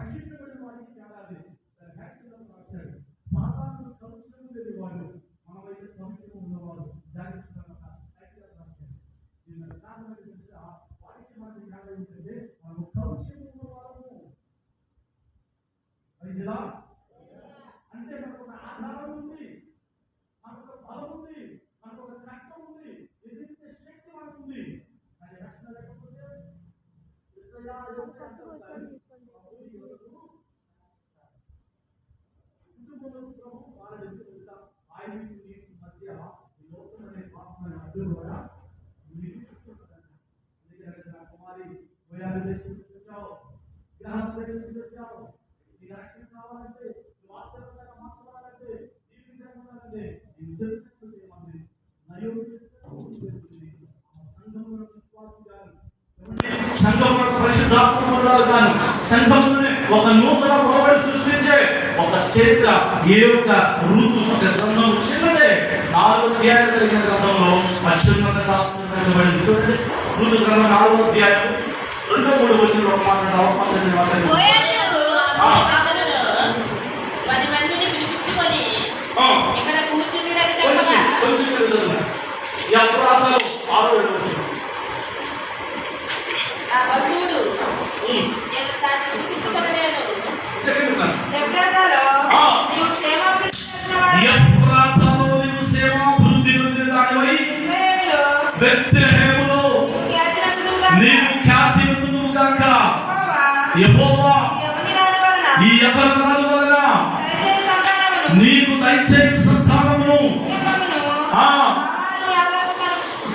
రక్షించబడిన వాడికి తేడా అది. దాని వ్యాఖ్యలో రాశాడు, సాధారణ కవచం లేని వాడు మనమైతే కవచం ఉన్నవాడు. దాని వ్యాఖ్యలో రాశాడు. దీని కారణం తెలుసా? వాడికి మనకి తేడా ఏంటంటే మనము కవచం ఉన్నవాళ్ళము. ఇలా అంటే మనకు ఒక ఆధారం ఉంది, మనకు ఒక బలం ఉంది, మనకు ఒక రక్తం ఉంది, ఎదిరించే శక్తి మనకు ఉంది. కానీ రక్షణ లేకపోతే కుమారి రక్షణ కావాలంటే వాస్తవంగా మార్చుకోవాలంటే ఈ విధంగా ఉండాలంటే చేయమంది సంఘంలో విశ్వాసంగా సంఘంలో పరిశుద్ధాత్మలు గాను సంఘంలోనే ఒక నూతన ప్రవణ సృష్టించే ఒక చరిత్ర ఏ యొక్క ఋతు ఒక గ్రంథం చిన్నదే 4 అధ్యాయాలు కలిగిన గ్రంథంలో అత్యున్నత ఆశీర్వదించబడింది. చూడండి, ఋతు గ్రంథం 4వ అధ్యాయం 2-3 వచనంలో మాట్లాడతాం. యెహోవా ఈ అపరాధాల వలన నీకు దయచేయు సంతానమును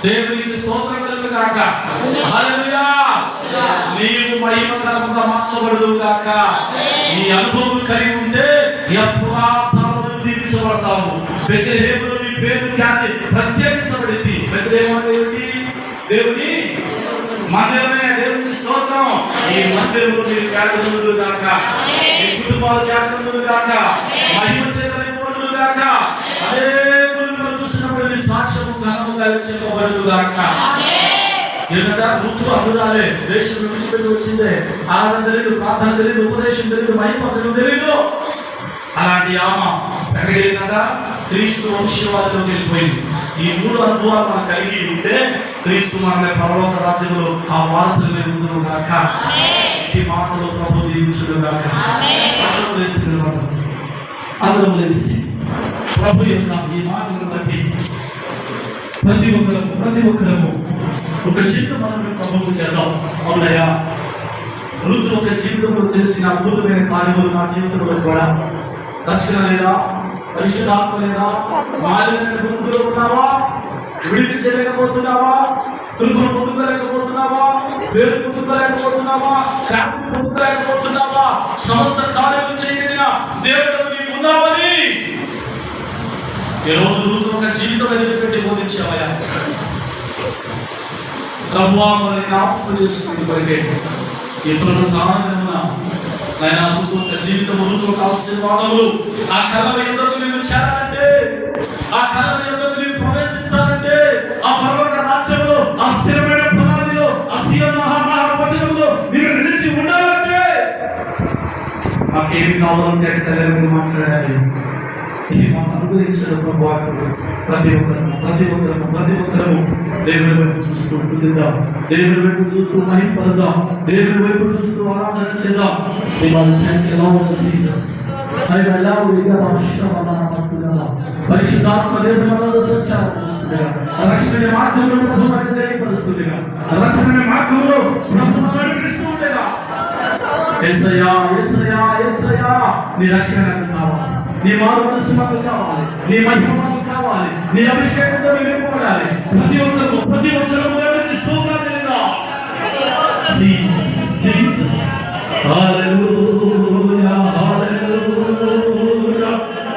దేవునికి స్తోత్రం కలుగును గాక. హల్లెలూయా. నీవు మహిమకరముగా మార్చబడుదువు గాక. నీ అనుభవం కలిగి ఉంటే అపరాధాలను తీర్చబడతావు. బెత్లెహేములో నీ పేరు ఖ్యాతి ప్రత్యేకించబడింది. బెత్లెహేము అంటే దేవుని మందిరమే. దేవునికి స్తోత్రం. ఈ మందిరంలో మీరు ఖ్యాతి పొందుదురు గాక. మీ కుటుంబాలు ఖ్యాతి పొందుదురు గాక. మహిమ చేత నింపబడుదురు గాక. అదే చూసినప్పుడు సాక్ష్యము ఘనముగా చెప్పబడును గాక. ఎందుకంటే ఋతు అమృతాలే దేశం విడిచిపెట్టి వచ్చిందే. ఆరాధన తెలియదు, ప్రార్థన తెలియదు, ఉపదేశం తెలియదు, మహిమచనం తెలియదు. అలాంటి ఆమె ఎక్కడికి వెళ్ళిందా? క్రీస్తు వంశవాదిలోకి వెళ్ళిపోయింది. ఈ 3 అనుభవాలు మనం కలిగి ఉంటే క్రీస్తు మనల్ని పరలోక రాజ్యంలో ఆ వారసులు ఉందును గాక. ఈ మాటలో ప్రభు దీవించును గాక. అందరం లేచి ప్రభు యొక్క ఈ మాటలను బట్టి ప్రతి ఒక్కరము ఒక చిన్న మనల్ని ప్రభువు చేద్దాం. అవునయ్యా, ఋతు ఒక జీవితంలో చేసిన అద్భుతమైన కార్యములు నా జీవితంలో కూడా రక్షణ లేదా, పరిశుద్ధాత్మ లేదా, మాలిన గుంపులో ఉన్నావా, విడిపించలేకపోతున్నావా, కృపను పొందుకోలేకపోతున్నావా, పేరు పొందుకోలేకపోతున్నావా, ఖ్యాతిని పొందుకోలేకపోతున్నావా, సమస్త కార్యము చేయగలిగిన దేవుడు నీకు ఉన్నావని ఈరోజు ఋతు ఒక జీవితం ఎదురుపెట్టి బోధించావయ్యా. ప్రభువా, మనల్ని జ్ఞాపకం చేసుకుని కొరికే ఎప్పుడు ఆనందమున ఆయన ఒక జీవితం ఒక ఆశీర్వాదములు ఆ కళ ఎందుకు నేను చేరాలంటే, ఆ కళ ఎందుకు నేను ప్రవేశించాలంటే, ఆ పర్వత రాజ్యంలో ఆ స్థిరమైన పునాదిలో ఆ సీయోను మహాపట్టణంలో నేను నిలిచి ఉండాలంటే నాకేమి కావాలంటే తెలియదు మాట్లాడాలి. ఈ మాట అనుగ్రహించిన ప్రభువాడు ప్రతి ఒక్కరము దేవుని వైపు చూస్తూ ఉంటుందా, దేవుని వైపు చూస్తూ మహిమపడదాం, దేవుని వైపు చూస్తూ ఆరాధన చేద్దాం. పరిశుద్ధాత్మ దేవుని మనలో సంచారం చేస్తుందిగా, రక్షణ మార్గంలో ప్రభు మనకు తెలియపరుస్తుందిగా, రక్షణ మార్గంలో ప్రభు మనల్ని నడిపిస్తుండేగా. యేసయ్యా యేసయ్యా యేసయ్యా, నీ రక్షణ నాకు కావాలి, నీ మారు మనసు మాకు కావాలి, నీ మహిమ మాకు కావాలి, నీ అభిషేకంతో మేము నింపబడాలి. ప్రతి ఒక్కరు దేవునికి స్తోత్రం చెల్లిద్దాం. జీసస్ జీసస్ హల్లెలూయా హల్లెలూయా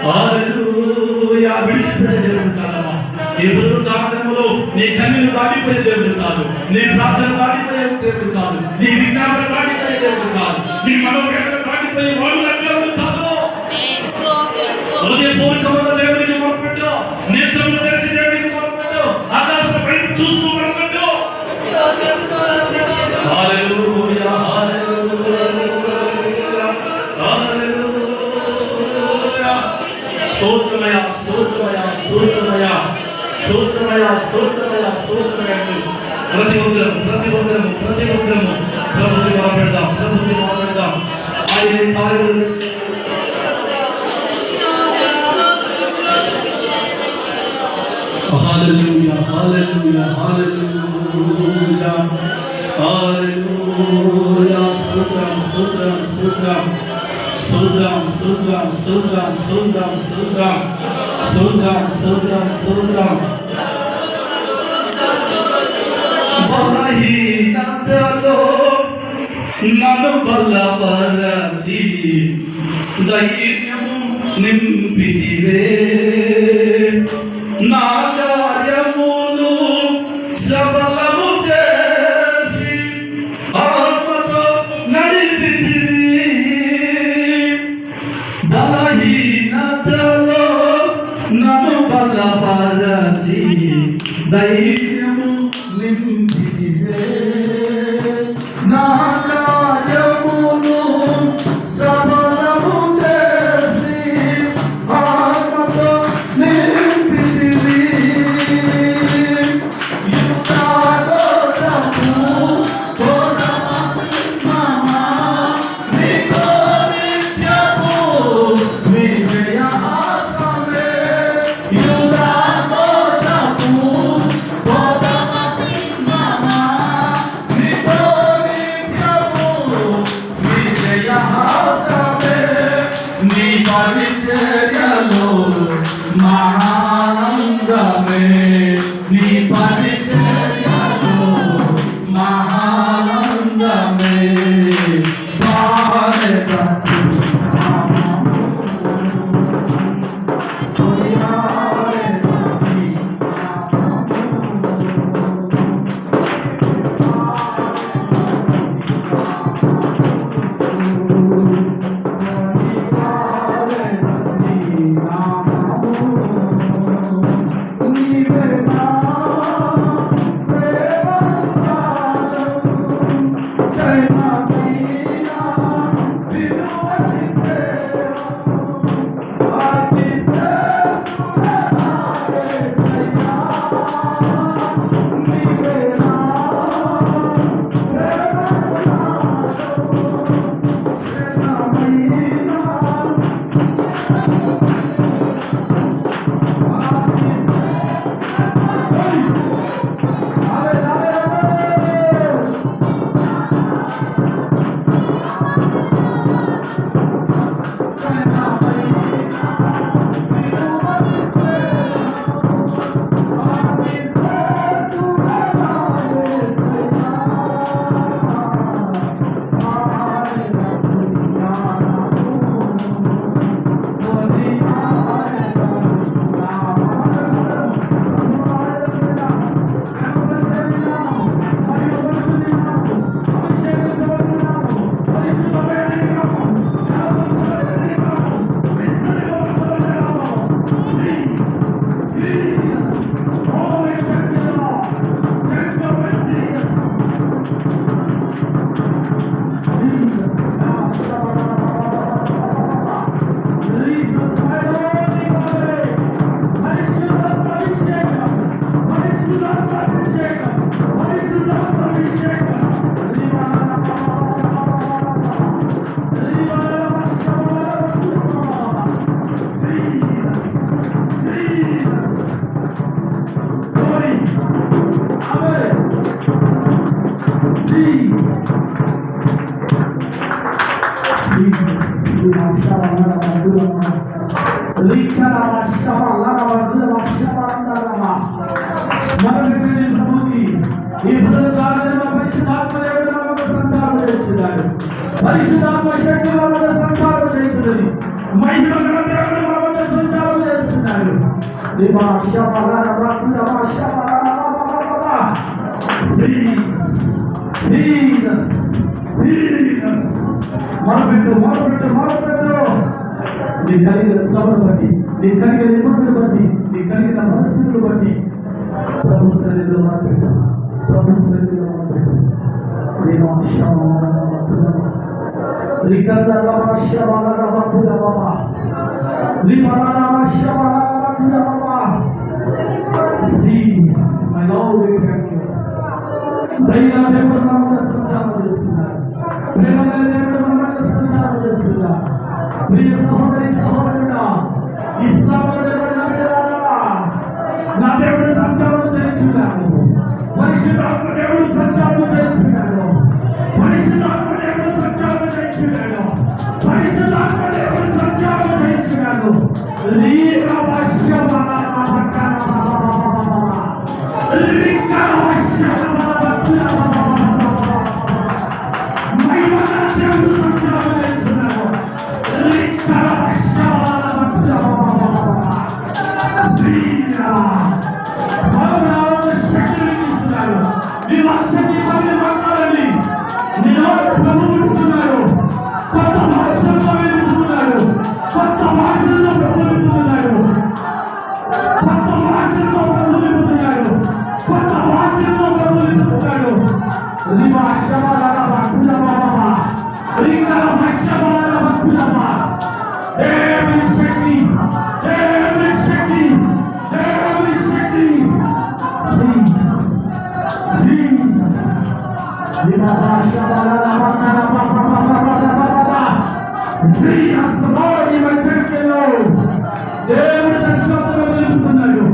హల్లెలూయా. విడిచిపెట్టే దేవుడు కాదమ్మా. ఈ పునరుద్ధానంలో నీ కన్నీరు దాటిపోయే దేవుడు కాదు, నీ ప్రార్థన దాటిపోయే దేవుడు కాదు, నీ విజ్ఞాపన దాటిపోయే దేవుడు కాదు, నీ మనోవేదన దాటిపోయే వాళ్ళు దేవుడు కాదు. హృదయపూర్వకమైన దేవుడికి మొరపెట్టు, నేత్రములు తెరిచి దేవుడికి మొరపెట్టు, ఆకాశం పైకి చూస్తూ మొరపెట్టు. హల్లెలూయా హల్లెలూయా స్తోత్రమయ స్తోత్రమయ స్తోత్రమయ. ప్రతి ఒక్కరము ప్రభుత్వం మొదలుపెడదాం. ఆయన కార్యములు చేసే హల్లెలూయా హల్లెలూయా హల్లెలూయా హల్లెలూయా. స్తోత్రం స్తోత్రం స్తోత్రం స్తోత్రం స్తోత్రం స్తోత్రం స్తోత్రం స్తోత్రం స్తోత్రం స్తోత్రం స్తోత్రం. బలహీనతలో నన్ను బలపరచి ధైర్యము నింపితివే. నా కార్యములు సఫలము చేసి ఆత్మతో నడిపితివి. బలహీనతలో నన్ను బలపరచి ధైర్యము నింపితివే. నా కార్యములు సఫలము చేసి ఆత్మతో నింపితివి. యుగాలోకము కోటసింహమా, నీతో నిత్యము విజయహాసమే. యుగాలోకము కోటసింహమా, నీతో నిత్యము విజయహాసమే. నీ పరిచర్యలో మహానందమే. నీ పరిచర్యలో మహానందమే. పరిశుద్ధాత్మ శక్తి మన సంచారం చేస్తున్నది. మహిమ గ్రంథాలను మన సంచారం చేస్తున్నాడు. నీ కలిగిన శ్రమను బట్టి, నీ కలిగిన ఇబ్బందులు బట్టి, నీ కలిగిన పరిస్థితులు బట్టి ప్రభు సన్నిధిలో మాట్లాడు. ప్రభు సన్నిధిలో మాట్లాడు. నేను my Lord we thank you. దైవ దేవుడు మన మధ్య సంచారం చేస్తున్నారు. ప్రేమ గల దేవుడు మన మధ్య సంచారం చేస్తున్నారు. ప్రియ సహోదరి సహోదరుడా, ఇస్లాంలో నా దేవుడు సంచారం చేస్తున్నాడు. పరిశుద్ధాత్మ దేవుడు సంచారం చేస్తున్నాడు. పరిశుద్ధాత్మ దేవుడు సంచారం చేస్తున్నాడు. పరిశుద్ధాత్మ దేవుడు సంచారం చేస్తున్నాడు. దేవుడు దర్శనంతో నిలుపుతున్నాడు.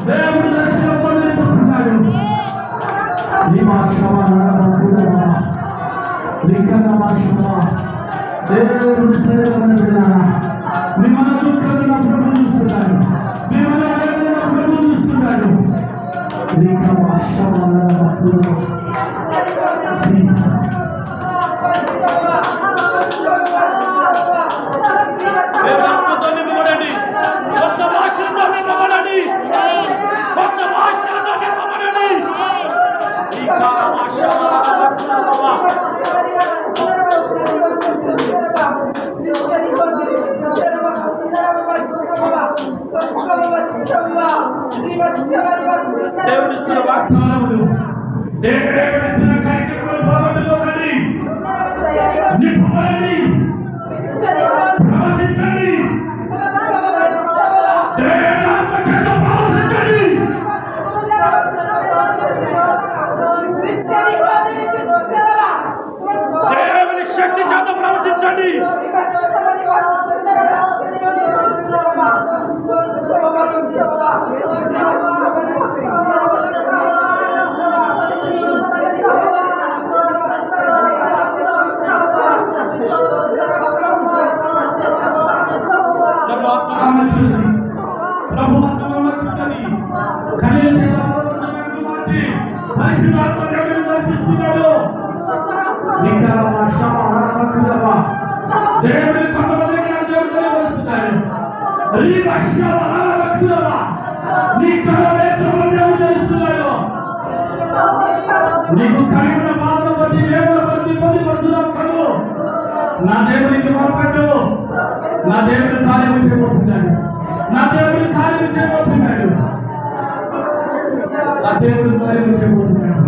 దేవుడు దర్శనంతో నిలుపుతున్నాడు. దేవుడు సరైన మిమ్మల్ని దుఃఖంలో ప్రభు చూస్తున్నాడు. మిమ్మల్ని వేదనలో ప్రభు చూస్తున్నాడు. దేవుడిస్తున్న వాగ్దానములు, దేవుడిస్తున్న కార్యక్రమాలు పాల్గొనలో కానీ నింపబడి ప్రవచించండి. దేవుని శక్తి చేత ప్రవచించండి. ప్రభు పరిశుద్ధాత్మ దేవుడిని దర్శిస్తున్నాడు. దేవుడి కొంతమందికి దేవుడు తెలియవస్తున్నాడు. దేవుడు తెలుస్తున్నాడు. నీకు కలిగిన బాధను బట్టి దేవుడు బట్టి పడుతున్నావు కదు. నా దేవుడికి మొరపెట్టు. నా దేవుడు కార్యము చేయబోతున్నాడు. నా దేవుడు కార్యము చేయబోతున్నాడు. నా దేవుడు కార్యము చేయబోతున్నాడు.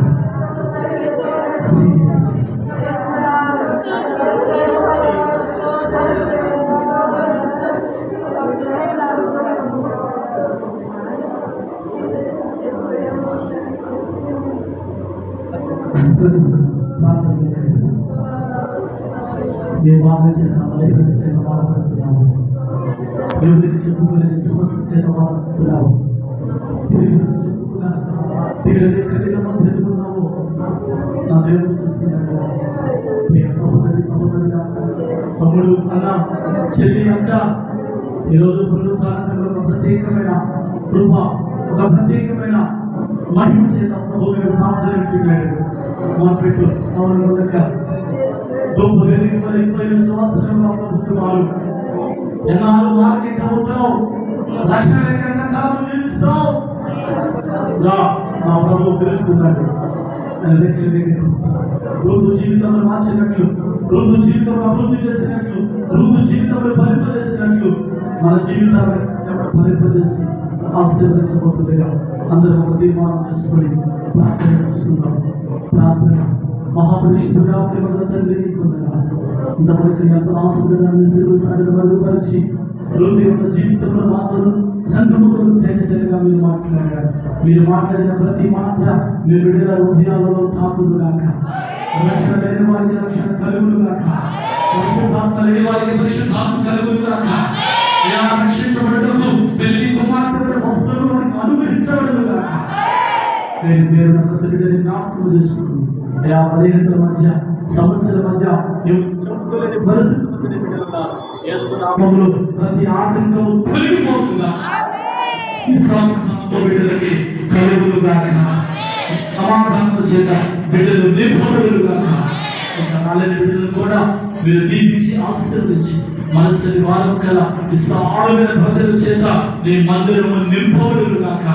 ఏ బాధ చేత బలహీనత చేత బాధపడుతున్నావు, దేవుడికి చెప్పుకోలేని సమస్య చేత బాధపడుతున్నావు, దేవుడికి చెప్పుకున్న తీరని కఠిన తెలుగున్నావు. నా దేవుడు చూస్తున్నాడు. ప్రియ సహోదరి సహోదరుగా, తమ్ముడు అన్న చెల్లి అక్క, ఈరోజు పునరుద్ధానంలో ఒక ప్రత్యేకమైన కృప, ఒక ప్రత్యేకమైన మహిమ చేత ప్రభు ప్రార్థన చేయలేదు. మొదలుపెట్టు అవును లెక్క గొప్ప వేదిక ఎక్కువైన సంవత్సరంలో ప్రభుత్వాలు ఎన్నాళ్ళు మార్కెట్ అవుతావు, రక్షణ లేకుండా కాలం జీవిస్తావు. నా ప్రభు తెలుసుకున్నాడు. రోజు జీవితంలో మార్చినట్లు, రోజు జీవితంలో అభివృద్ధి చేసినట్లు, రోజు జీవితంలో ఫలింపజేసినట్లు మన జీవితాన్ని ఫలింపజేసి ఆశీర్వదించబోతుందిగా అందరం ఒక తీర్మానం చేసుకొని ప్రార్థన చేసుకుందాం. ప్రార్థన. మహాపురుషుడుగా ప్రేమల తండ్రి నీకుందగా ఇంతవరకు ఎంతో ఆశీర్వాదాన్ని శిలువ సాగిన మరుగుపరిచి రోజు యొక్క జీవితంలో మాత్రం సంఘముతో తేటగా మీరు మాట్లాడారు. మీరు మాట్లాడిన ప్రతి మాట మీరు విడుదల హృదయాలలో తాకులు గాక. రక్షణ లేని వారికి రక్షణ కలుగులు గాక. పరిశుద్ధాత్మ లేని వారికి పరిశుద్ధాత్మ కలుగులు గాక. ఇలా రక్షించబడటకు పెళ్లి కుమార్తె వస్త్రము వారికి అనుగ్రహించబడదు గాక. నేను దేవుని ప్రతి బిడ్డని జ్ఞాపకం చేసుకుంటున్నాను. ఆ బలహీనతల మధ్య, సమస్యల మధ్య, చెప్పుకోలేని పరిస్థితుల మధ్య బిడ్డలున్నారు. యేసు నామములో ప్రతి ఆటంకం తొలగిపోతుందా? విశ్వాసంతో బిడ్డలకి కలుగులు గాక. సమాధానం చేత బిడ్డలు నింపబడులు గాక. నాలుగు బిడ్డలు కూడా మీరు దీపించి ఆశీర్వదించి మనస్సుని వారం కల విస్తారమైన ప్రజల చేత నీ మందిరము నింపబడులు గాక.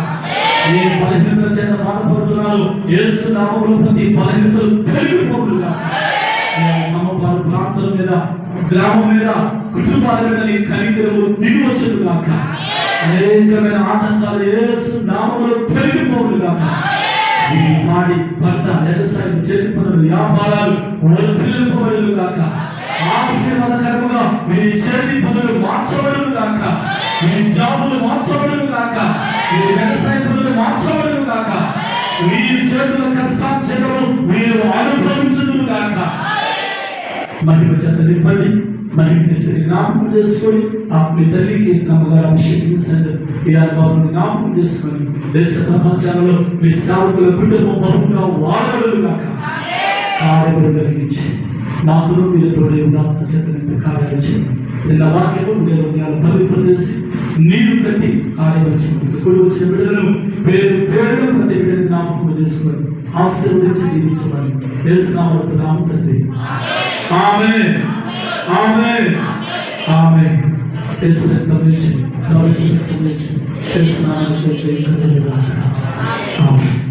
ఏ బలహీనతల చేత బాధపడుతున్నారు యేసు నామములో ప్రతి బలహీనతలు తొలగిపోవులు గాక. తమ ప్రాంతాల మీద, గ్రామం మీద, కుటుంబాల మీద నీ కనికరము దిగివచ్చును గాక. అనేకమైన ఆటంకాలు యేసు నామములో తొలగిపోవులు గాక. ఈ పాడి పంట, వ్యవసాయం, చేతి పనులు, వ్యాపారాలు వర్ధిల్లింపబడును గాక. ఆశీర్వాదకరముగా మీ చేతి పనులు మార్చబడును గాక. మీ జాబులు మార్చబడును గాక. మీ వ్యవసాయ పనులు మార్చబడును గాక. మీరు చేతుల కష్టార్జనము మీరు అనుభవించుదురు గాక. మహిమ చేత నింపండి. మహిమ దృష్టిని జ్ఞాపకం చేసుకొని మీ తల్లికి నమ్మగారు అభిషేకించండి. ఈ అనుభవం జ్ఞాపకం చేసుకొని దేశ ప్రపంచంలో మీ సేవకుల కుటుంబం బహుగా వాడలు గాక. కార్యములు జరిగించి మాకు మీరు తోడే ఉన్న చేత నింపి కార్యాలు చేయండి. నిన్న వాక్యము నేను పవిత్రం చేసి నీరు కట్టి కార్యాలు చేయండి. ఇప్పుడు వచ్చిన బిడ్డలను పేరు పేరు ప్రతి బిడ్డని జ్ఞాపకం చేసుకొని ఆశీర్వదించి దీవించమని యేసు నామములో నామం తండ్రి. ఆమేన్, ఆమేన్, ఆమేన్. యేసు రక్తం నుంచి, యేసు రక్తం నుంచి, యేసు నామములో ఆమేన్.